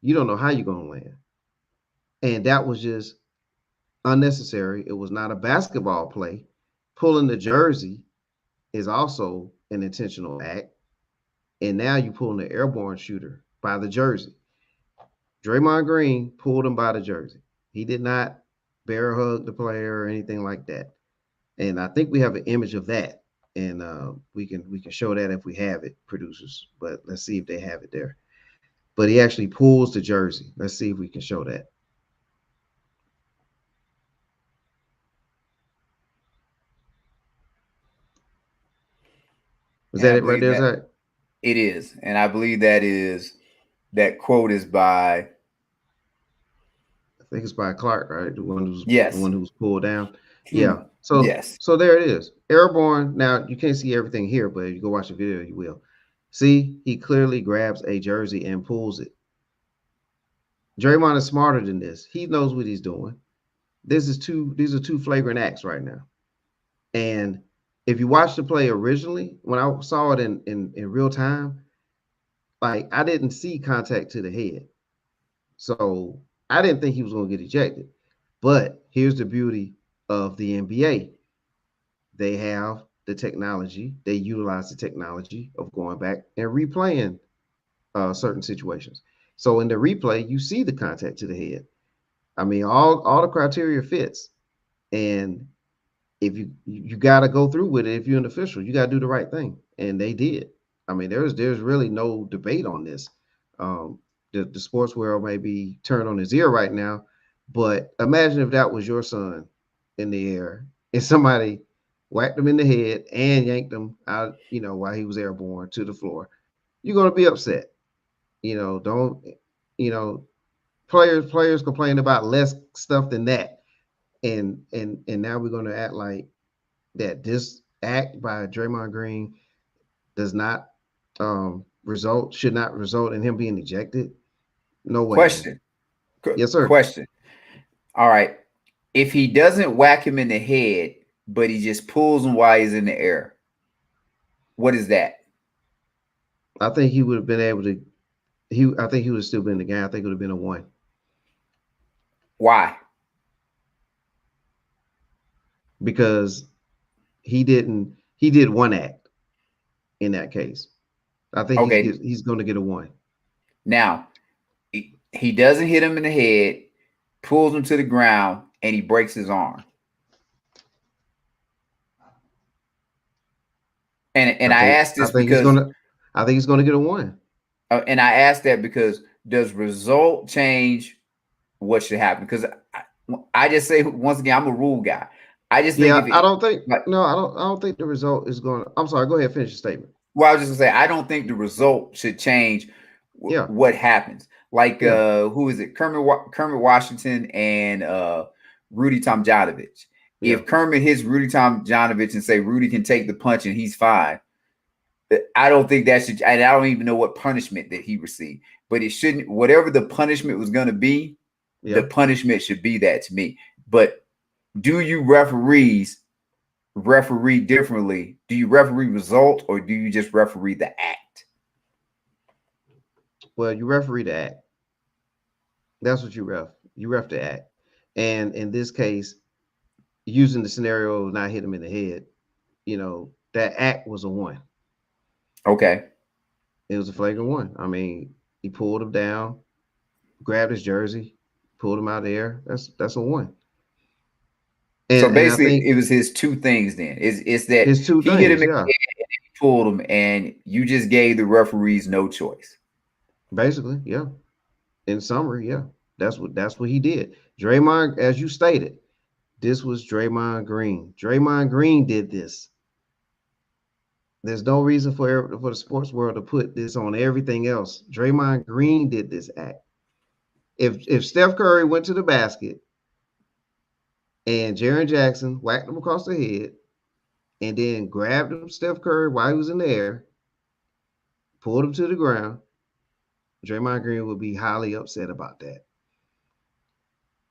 you don't know how you're going to land. And that was just unnecessary. It was not a basketball play. Pulling the jersey is also an intentional act. And now you pulling the airborne shooter by the jersey. Draymond Green pulled him by the jersey. He did not bear hug the player or anything like that. And I think we have an image of that. And we can show that if we have it, producers. But let's see if they have it there. But he actually pulls the jersey. Let's see if we can show that. Is that it right there, Zach? It is. And I believe that quote is by, I think it's by Clark, right? The one who was pulled down. Yeah. So yes. So there it is. Airborne. Now you can't see everything here, but if you go watch the video, you will. See, he clearly grabs a jersey and pulls it. Draymond is smarter than this. He knows what he's doing. These are two flagrant acts right now. And if you watch the play originally, when I saw it in real time, like I didn't see contact to the head. So I didn't think he was going to get ejected. But here's the beauty of the NBA. They have the technology. They utilize the technology of going back and replaying certain situations. So in the replay, you see the contact to the head. I mean, all the criteria fits. And if you got to go through with it, if you're an official, you got to do the right thing. And they did. I mean, there's really no debate on this. The sports world may be turned on his ear right now, but imagine if that was your son in the air and somebody whacked him in the head and yanked him out, while he was airborne to the floor. You're going to be upset. Players complain about less stuff than that. And now we're going to act like that this act by Draymond Green does not should not result in him being ejected. No way. Question. Yes, sir. Question. All right. If he doesn't whack him in the head, but he just pulls him while he's in the air, what is that? I think he would have been able to. I think he would have still been in the game. I think it would have been a 1. Why? Because he did 1 act in that case. I think he's going to get a 1. Now, he doesn't hit him in the head, pulls him to the ground, and he breaks his arm. And I asked this because I think he's going to get a 1. And I asked that because does result change what should happen? Because I just say, once again, I'm a rule guy. I just think I don't think the result is going to. I'm sorry. Go ahead, finish your statement. Well, I was just gonna say I don't think the result should change what happens. Like who is it? Kermit Washington and Rudy Tomjanovich. Yeah. If Kermit hits Rudy Tomjanovich and say Rudy can take the punch and he's fine, I don't think that should. I don't even know what punishment that he received, but it shouldn't. Whatever the punishment was going to be, the punishment should be that to me. But do you referees referee differently? Do you referee result or do you just referee the act? Well, you referee the act. That's what you ref. You ref the act. And in this case, using the scenario of not hit him in the head, that act was a 1. Okay. It was a flagrant 1. I mean, he pulled him down, grabbed his jersey, pulled him out of the air. That's a 1. And, so basically, it was his 2 things then. It's that his 2 things, hit him in the head and he pulled him, and you just gave the referees no choice. Basically, yeah. In summary, yeah. That's what he did. Draymond, as you stated, this was Draymond Green. Draymond Green did this. There's no reason for the sports world to put this on everything else. Draymond Green did this act. If Steph Curry went to the basket and Jaren Jackson whacked him across the head and then grabbed him, Steph Curry, while he was in the air, pulled him to the ground, Draymond Green would be highly upset about that.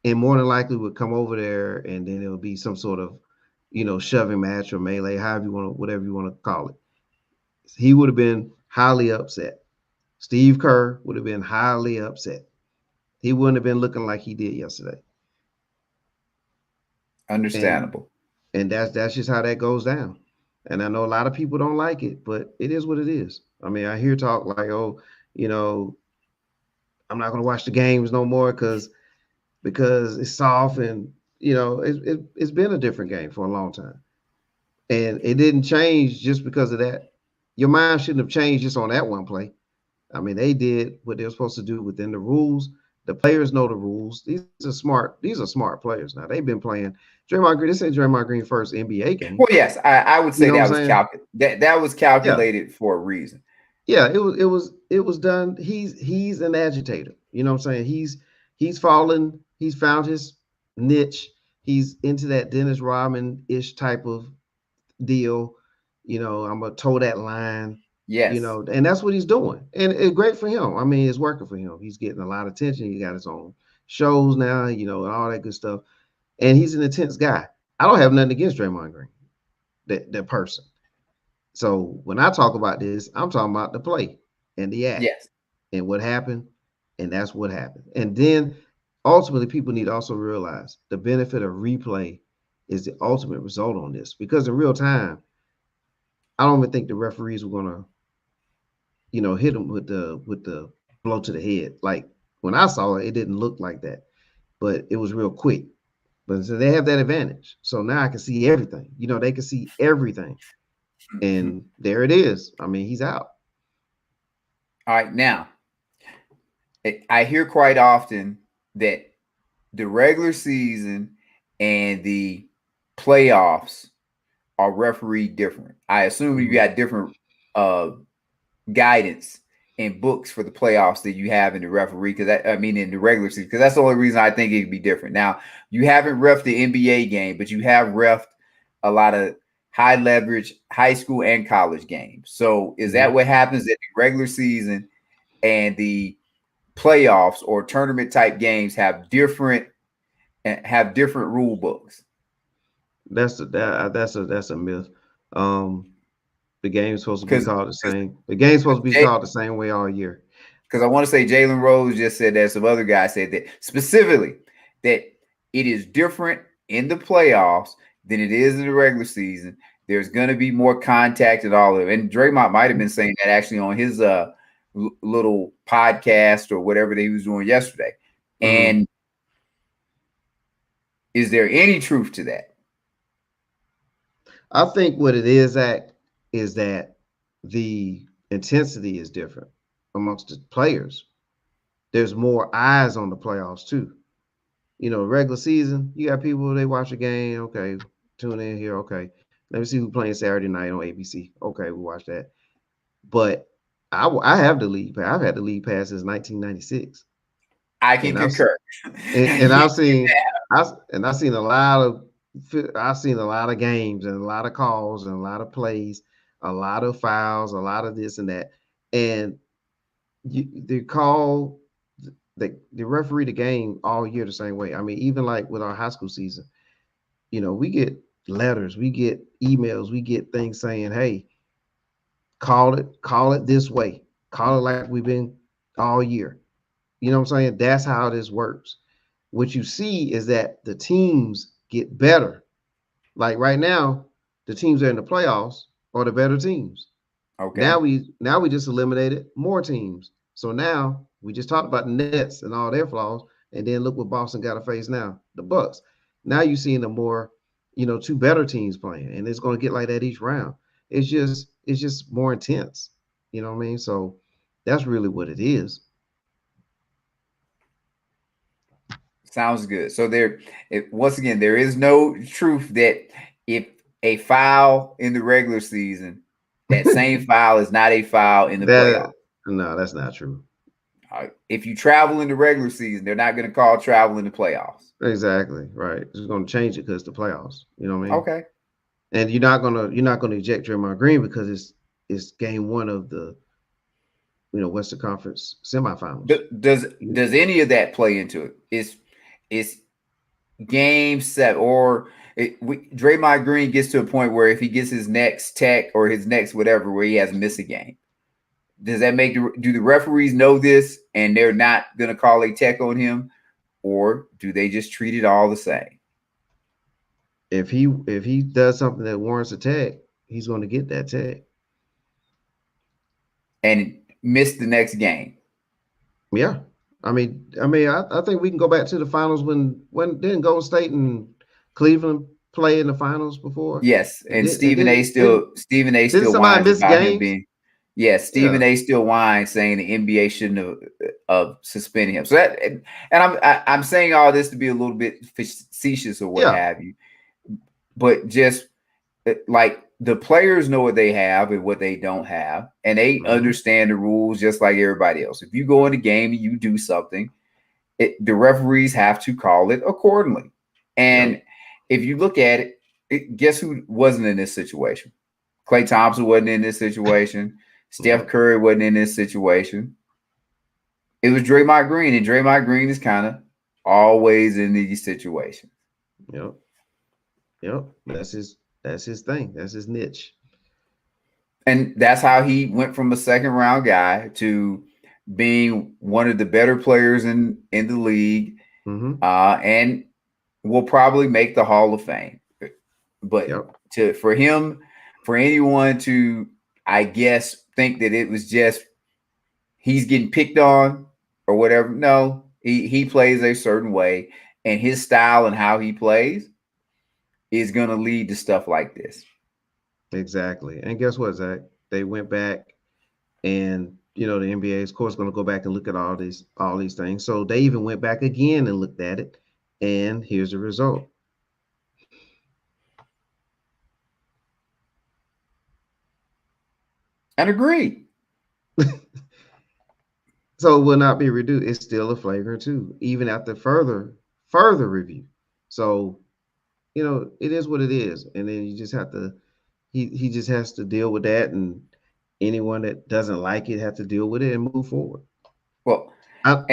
And more than likely would come over there and then it would be some sort of, shoving match or melee, whatever you want to call it. He would have been highly upset. Steve Kerr would have been highly upset. He wouldn't have been looking like he did yesterday. Understandable. And that's just how that goes down. And I know a lot of people don't like it, but it is what it is. I mean, I hear talk like, oh, I'm not going to watch the games no more because it's soft, and it's been a different game for a long time, and it didn't change just because of that. Your mind shouldn't have changed just on that one play. I mean, they did what they were supposed to do within the rules. The players know the rules. These are smart players now. They've been playing. Draymond Green, this ain't Draymond Green's first NBA game. Well, yes, I would say that was calculated for a reason. Yeah, it was done. He's an agitator. You know what I'm saying? He's fallen. He's found his niche. He's into that Dennis Rodman-ish type of deal. I'm gonna toe that line. Yes. And that's what he's doing. And it's great for him. I mean, it's working for him. He's getting a lot of attention. He got his own shows now, and all that good stuff. And he's an intense guy. I don't have nothing against Draymond Green, that person. So when I talk about this, I'm talking about the play and the act. Yes. And what happened, and that's what happened. And then ultimately, people need to also realize the benefit of replay is the ultimate result on this, because in real time, I don't even think the referees were gonna, hit him with the blow to the head. Like when I saw it, it didn't look like that, but it was real quick. But so they have that advantage. So now I can see everything. They can see everything, and there it is. I mean, he's out. All right, now I hear quite often that the regular season and the playoffs are refereed different. I assume you got different guidance and books for the playoffs that you have in the referee, in the regular season, because that's the only reason I think it could be different. Now, you haven't reffed the NBA game, but you have reffed a lot of high leverage high school and college games. So is that what happens at the regular season and the playoffs or tournament type games have different rule books? That's a myth. The game's supposed to be called the same. The game's supposed to be called the same way all year. Because I want to say Jalen Rose just said that. Some other guys said that specifically that it is different in the playoffs than it is in the regular season. There's going to be more contact and all of it. And Draymond might have been saying that actually on his little podcast or whatever that he was doing yesterday. And is there any truth to that? I think what it is that the intensity is different amongst the players. There's more eyes on the playoffs too. Regular season, you got people, they watch a game. Okay, tune in here. Okay, let me see who's playing Saturday night on ABC. Okay, we'll watch that. But I have the league pass. I've had the league pass since 1996. I can concur. I've seen a lot of games and a lot of calls and a lot of plays, a lot of fouls, a lot of this and that. And they referee the game all year the same way. I mean, even like with our high school season, we get letters, we get emails, we get things saying, hey, call it this way. Call it like we've been all year. You know what I'm saying? That's how this works. What you see is that the teams get better. Like right now, the teams that are in the playoffs are the better teams. Okay. Now we just eliminated more teams. So now we just talked about the Nets and all their flaws, and then look what Boston got to face now, the Bucks. Now you're seeing the more, two better teams playing, and it's going to get like that each round. It's just more intense. You know what I mean? So that's really what it is. Sounds good. So once again, there is no truth that if a foul in the regular season that same foul is not a foul in the playoffs. No, that's not true. If you travel in the regular season, they're not going to call travel in the playoffs. Exactly. Right. It's going to change it because the playoffs. You know what I mean? Okay. And you're not gonna eject Draymond Green because it's game one of the Western Conference semifinals. Does any of that play into it? It's game 7 or Draymond Green gets to a point where if he gets his next tech or his next whatever where he has missed a game, does that do the referees know this and they're not going to call a tech on him, or do they just treat it all the same? If he does something that warrants a tag, he's going to get that tag and miss the next game. Yeah, I think we can go back to the finals when didn't Golden State and Cleveland play in the finals before? Yes, and Stephen A. still whines about him being. Yes, Stephen A. still whines saying the NBA shouldn't have suspended him. So that, and I'm saying all this to be a little bit facetious or what have you, but just like the players know what they have and what they don't have, and they understand the rules just like everybody else. If you go in a game and you do something, the referees have to call it accordingly. And if you look at it, guess who wasn't in this situation? Klay Thompson wasn't in this situation. Steph Curry wasn't in this situation. It was Draymond Green, and Draymond Green is kind of always in these situations. Yep. That's his thing. That's his niche. And that's how he went from a second round guy to being one of the better players in the league, and will probably make the Hall of Fame. But for anyone to, I guess, think that it was just he's getting picked on or whatever. No, he plays a certain way, and his style and how he plays is going to lead to stuff like this. Exactly. And guess what, Zach? They went back, and the NBA is, of course, going to go back and look at all these things. So they even went back again and looked at it, and here's the result. And agree. So it will not be reduced. It's still a flagrant 2, even after further review. So, it is what it is. And then you just have to, he just has to deal with that. And anyone that doesn't like it have to deal with it and move forward. Well, go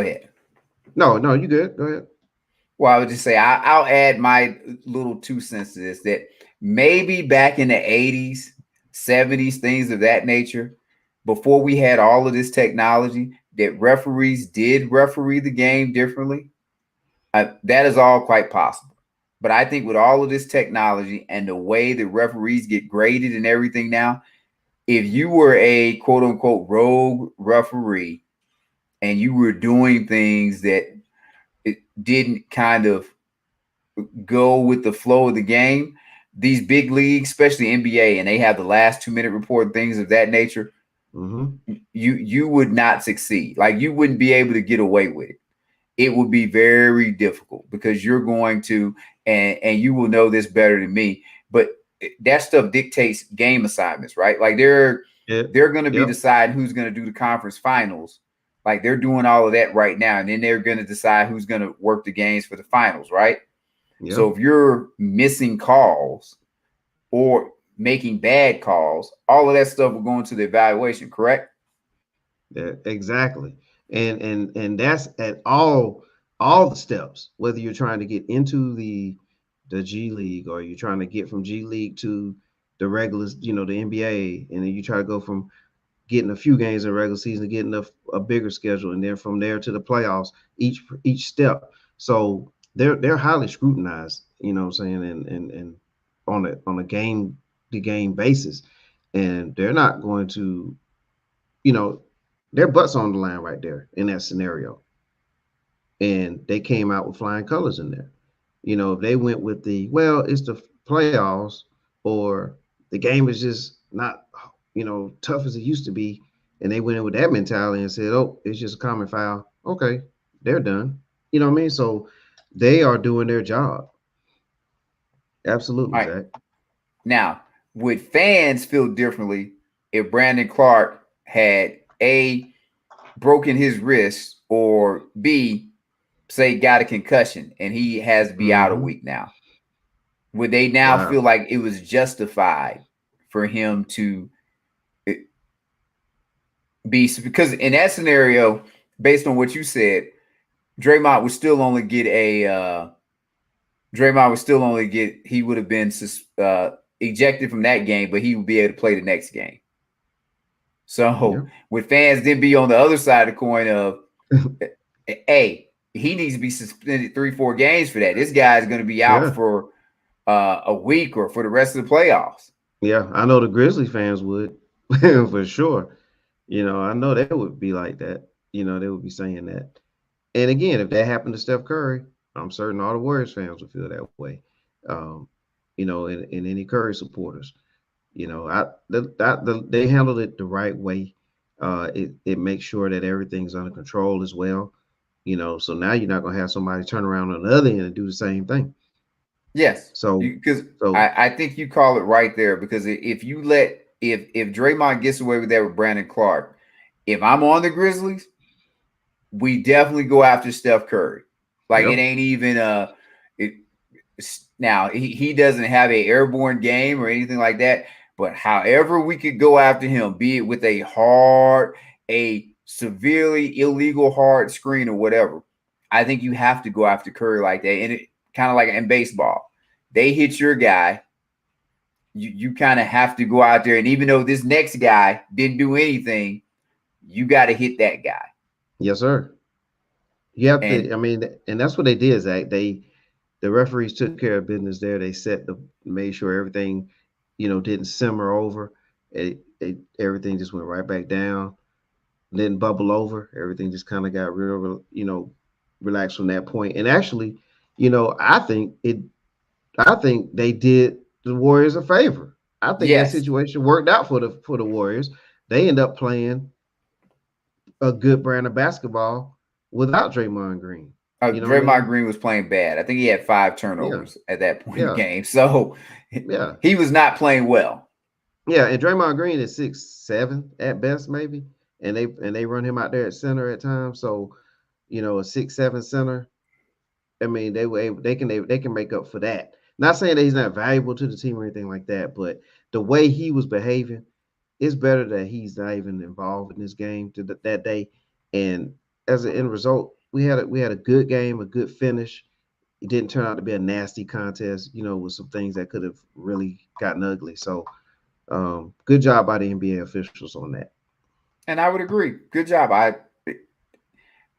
ahead. No, you good. Go ahead. Well, I would just say I'll add my little 2 cents to this, that maybe back in the 80s, 70s, things of that nature, before we had all of this technology, that referees did referee the game differently. That is all quite possible. But I think with all of this technology and the way the referees get graded and everything now, if you were a quote unquote rogue referee and you were doing things that it didn't kind of go with the flow of the game, these big leagues, especially NBA, and they have the last 2-minute report and things of that nature, you would not succeed. Like, you wouldn't be able to get away with it. It would be very difficult because you're going to, and you will know this better than me, but that stuff dictates game assignments, right? Like they're going to be deciding who's going to do the conference finals. Like they're doing all of that right now. And then they're going to decide who's going to work the games for the finals, right? Yep. So if you're missing calls or making bad calls, all of that stuff will go into the evaluation, correct? Yeah, exactly. And that's at all the steps, whether you're trying to get into the G League or you're trying to get from G League to the regular, the NBA, and then you try to go from getting a few games in the regular season, getting a bigger schedule, and then from there to the playoffs, each step. So they're highly scrutinized, you know what I'm saying, and on a game to game basis, and they're not going to, their butts on the line right there in that scenario. And they came out with flying colors in there. If they went with it's the playoffs, or the game is just not, tough as it used to be, and they went in with that mentality and said, oh, it's just a common foul. Okay, they're done. You know what I mean? So they are doing their job. Absolutely, right. Zach. Now, would fans feel differently if Brandon Clark had A, broken his wrist, or B, say got a concussion and he has to be out a week now? Would they now feel like it was justified for him to be, because in that scenario, based on what you said, Draymond would still only get he would have been ejected from that game, but he would be able to play the next game. So would fans then be on the other side of the coin of, hey, he needs to be suspended 3-4 games for that. This guy's going to be out for a week or for the rest of the playoffs. Yeah, I know the Grizzlies fans would for sure. I know they would be like that. They would be saying that. And again, if that happened to Steph Curry, I'm certain all the Warriors fans would feel that way. And any Curry supporters, they handled it the right way. It makes sure that everything's under control as well. So now you're not going to have somebody turn around on the other end and do the same thing. Yes. So I think you call it right there, because if Draymond gets away with that with Brandon Clark, if I'm on the Grizzlies, we definitely go after Steph Curry. Like it ain't even now he doesn't have a airborne game or anything like that, but however we could go after him, be it with a severely illegal hard screen or whatever, I think you have to go after Curry like that. And it kind of like in baseball, they hit your guy, you kind of have to go out there, and even though this next guy didn't do anything, you got to hit that guy. Yes, sir. You have to. I mean, and that's what they did, Zach. The referees took care of business there. They made sure everything, didn't simmer over. Everything just went right back down, didn't bubble over. Everything just kind of got real, relaxed from that point. And actually, I think they did the Warriors a favor. I think that situation worked out for the Warriors. They end up playing a good brand of basketball without Draymond Green. Draymond Green was playing bad. I think he had 5 turnovers at that point in the game. So he was not playing well. Yeah, and Draymond Green is 6'7" at best, maybe. And they run him out there at center at times. So, a 6'7" center, I mean, they can make up for that. Not saying that he's not valuable to the team or anything like that, but the way he was behaving, it's better that he's not even involved in this game that day. And as an end result, we had a good game, a good finish. It didn't turn out to be a nasty contest, with some things that could have really gotten ugly. So good job by the NBA officials on that. And I would agree. Good job.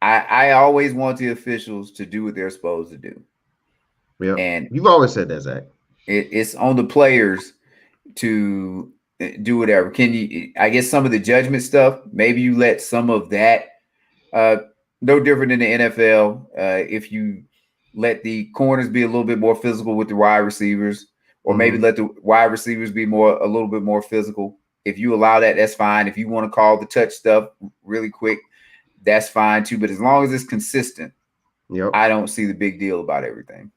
I always want the officials to do what they're supposed to do. Yeah, and you've always said that, Zach. It's on the players to do whatever. I guess some of the judgment stuff, maybe you let some of that, no different than the NFL. If you let the corners be a little bit more physical with the wide receivers, or maybe let the wide receivers be a little bit more physical. If you allow that, that's fine. If you want to call the touch stuff really quick, that's fine too. But as long as it's consistent, I don't see the big deal about everything.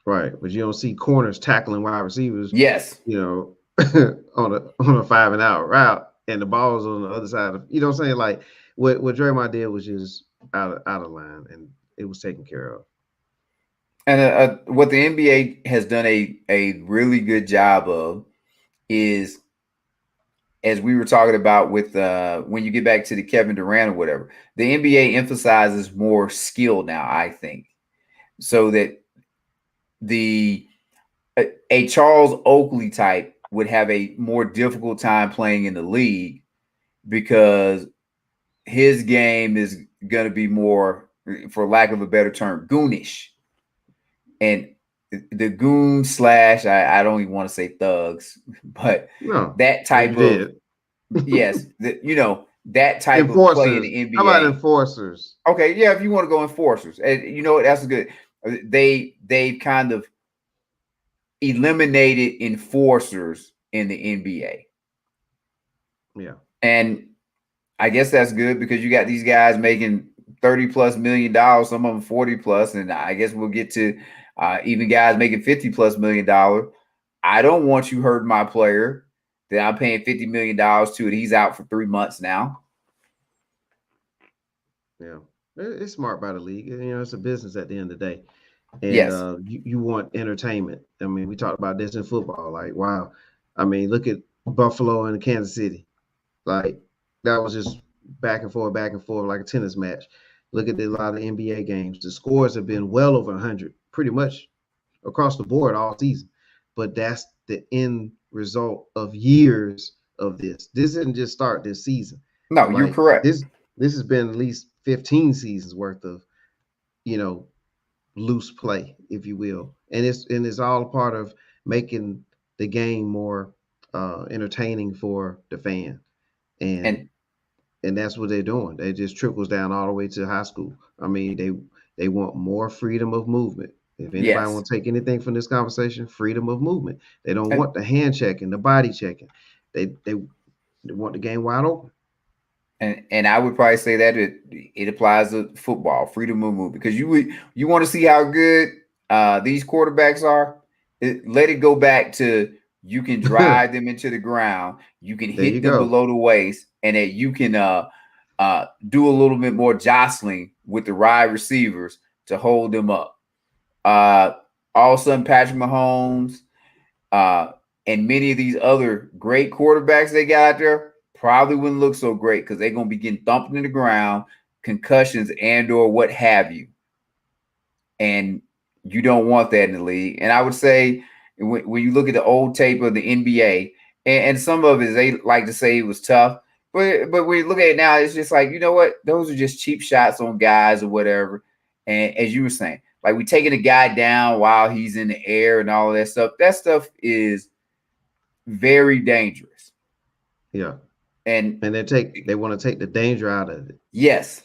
Right, but you don't see corners tackling wide receivers. Yes, on a 5 and out route, and the ball's on the other side of. You know what I'm saying? Like what Draymond did was just out of line, and it was taken care of. And what the NBA has done a really good job of is, as we were talking about with when you get back to the Kevin Durant or whatever, the NBA emphasizes more skill now, I think, so that a Charles Oakley type would have a more difficult time playing in the league, because his game is going to be more, for lack of a better term, goonish. And the goon / I don't even want to say thugs, but that type of that type enforcers. Of play in the NBA. How about enforcers? Okay, yeah, if you want to go enforcers, and that's good. They kind of eliminated enforcers in the NBA. Yeah, and I guess that's good, because you got these guys making $30+ million, some of them 40+, and I guess we'll get to even guys making $50+ million. I don't want you hurting my player that I'm paying $50 million to, and he's out for 3 months now. Yeah, it's smart by the league. It's a business at the end of the day, and Yes. you want entertainment. I mean, we talked about this in football. Like, wow, I mean, look at Buffalo and Kansas City. Like, that was just back and forth, like a tennis match. Look at a lot of NBA games. The scores have been well over 100, pretty much across the board all season. But that's the end result of years of this. This didn't just start this season. No, you're Like, correct. this has been at least 15 seasons worth of, loose play, if you will. And it's all a part of making the game more entertaining for the fan. And that's what they're doing. It just trickles down all the way to high school. I mean, they want more freedom of movement. If anybody want to take anything from this conversation, freedom of movement. They don't want the hand checking, the body checking. They want the game wide open. And I would probably say that it applies to football, freedom of movement, because you want to see how good these quarterbacks are. Let it go back to you can drive them into the ground, you can hit them below the waist, and that you can do a little bit more jostling with the wide receivers to hold them up. All of a sudden, Patrick Mahomes and many of these other great quarterbacks they got out there probably wouldn't look so great because they're going to be getting thumped in the ground, concussions, and or what have you. And you don't want that in the league. And I would say when you look at the old tape of the NBA, and some of it, they like to say it was tough. But when you look at it now, it's just like, you know what? Those are just cheap shots on guys or whatever. And as you were saying, like we taking a guy down while he's in the air and all of that stuff. That stuff is very dangerous. Yeah. And they want to take the danger out of it. Yes.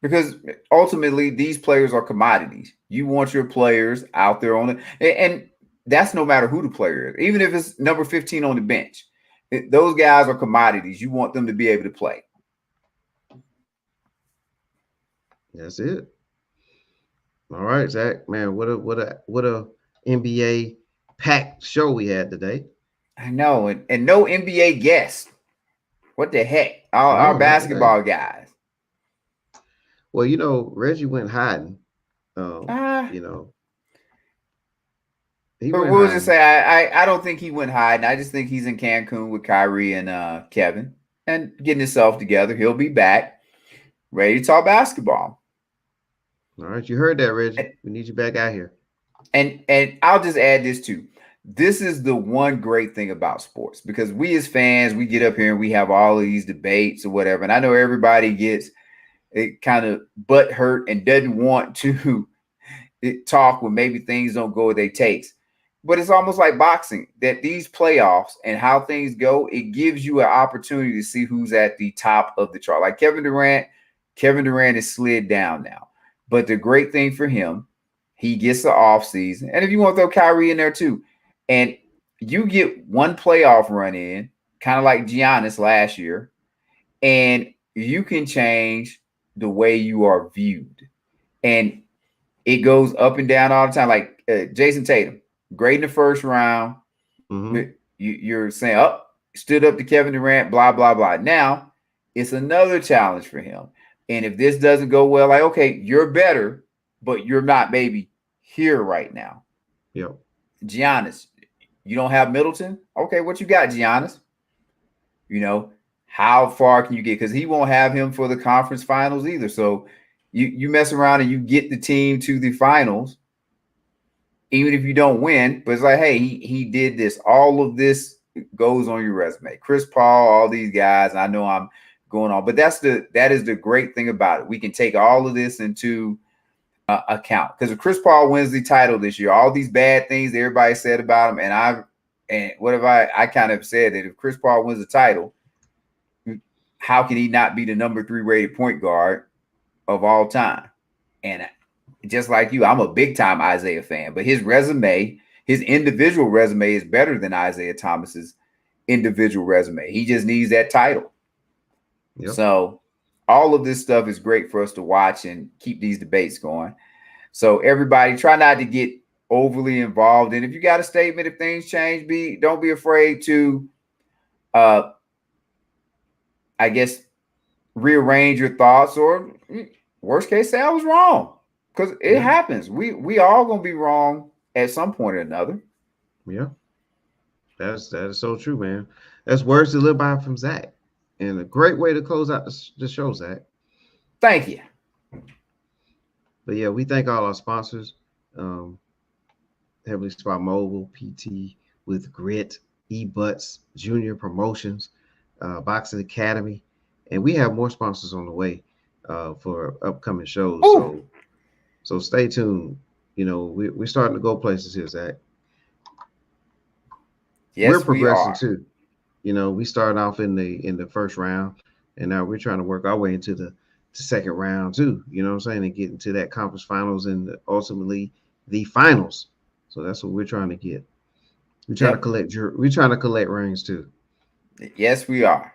Because ultimately these players are commodities. You want your players out there on it. And that's no matter who the player is. Even if it's number 15 on the bench. Those guys are commodities. You want them to be able to play. That's it. All right, Zach. Man, what a NBA packed show we had today. I know, and no NBA guests. What the heck? Our basketball guys. Well, Reggie went hiding. But what was it say? I don't think he went hiding. I just think he's in Cancun with Kyrie and Kevin and getting himself together. He'll be back, ready to talk basketball. All right, you heard that, Reggie. We need you back out here. And I'll just add this too. This is the one great thing about sports, because we as fans, we get up here and we have all of these debates or whatever. And I know everybody gets it kind of butt hurt and doesn't want to talk when maybe things don't go as they takes. But it's almost like boxing, that these playoffs and how things go, it gives you an opportunity to see who's at the top of the chart. Like Kevin Durant has slid down now. But the great thing for him, he gets the off season. And if you want to throw Kyrie in there too, and you get one playoff run in, kind of like Giannis last year, and you can change the way you are viewed. And it goes up and down all the time. Like Jason Tatum, great in the first round. Mm-hmm. You're saying, stood up to Kevin Durant, blah, blah, blah. Now it's another challenge for him. And if this doesn't go well, like, okay, you're better, but you're not maybe here right now. Yep. Giannis, you don't have Middleton? Okay, what you got, Giannis? How far can you get? Because he won't have him for the conference finals either. So you mess around and you get the team to the finals, even if you don't win. But it's like, hey, he did this. All of this goes on your resume. Chris Paul, all these guys. I know I'm going on, but that is the great thing about it. We can take all of this into account, because if Chris Paul wins the title this year, all these bad things that everybody said about him, and I kind of said that if Chris Paul wins the title, how can he not be the number 3 rated point guard of all time? And just like you, I'm a big time Isaiah fan, but his individual resume is better than Isaiah Thomas's individual resume. He just needs that title. Yep. So all of this stuff is great for us to watch and keep these debates going. So everybody, try not to get overly involved. And if you got a statement, if things change, don't be afraid to I guess rearrange your thoughts, or worst case, say I was wrong, because it happens. We all gonna be wrong at some point or another. Yeah, that is so true, man. That's words to live by from Zach, and a great way to close out the show, Zach. Thank you. But yeah, we thank all our sponsors, Heavenly Spot Mobile, PT with Grit, eButts, Junior Promotions, Boxing Academy, and we have more sponsors on the way for upcoming shows. Ooh. So stay tuned. You know, we're starting to go places here, Zach. Yes, we're progressing we are. too. You know, we started off in the first round, and now we're trying to work our way into the second round too. You know what I'm saying? And get into that conference finals and ultimately the finals. So that's what we're trying to get. We're trying to collect. We're trying to collect rings too. Yes, we are.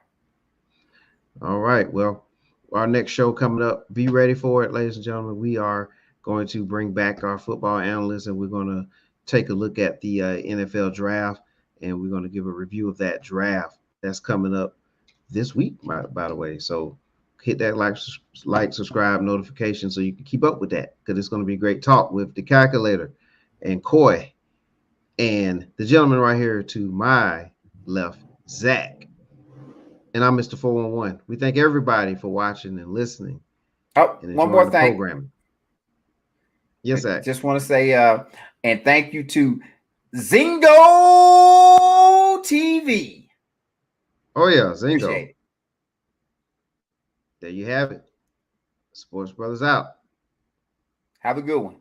All right. Well, our next show coming up. Be ready for it, ladies and gentlemen. We are going to bring back our football analysts, and we're going to take a look at the NFL draft, and we're going to give a review of that draft that's coming up this week, by the way. So hit that like, subscribe, notification so you can keep up with that, because it's going to be a great talk with the calculator and Coy and the gentleman right here to my left, Zach. And I'm Mr. 411. We thank everybody for watching and listening. Oh, and one more thing. Programming. Yes, Zach. Just want to say, and thank you to Zingo TV. Oh, yeah, Zingo. Appreciate it. There you have it. Sports Brothers out. Have a good one.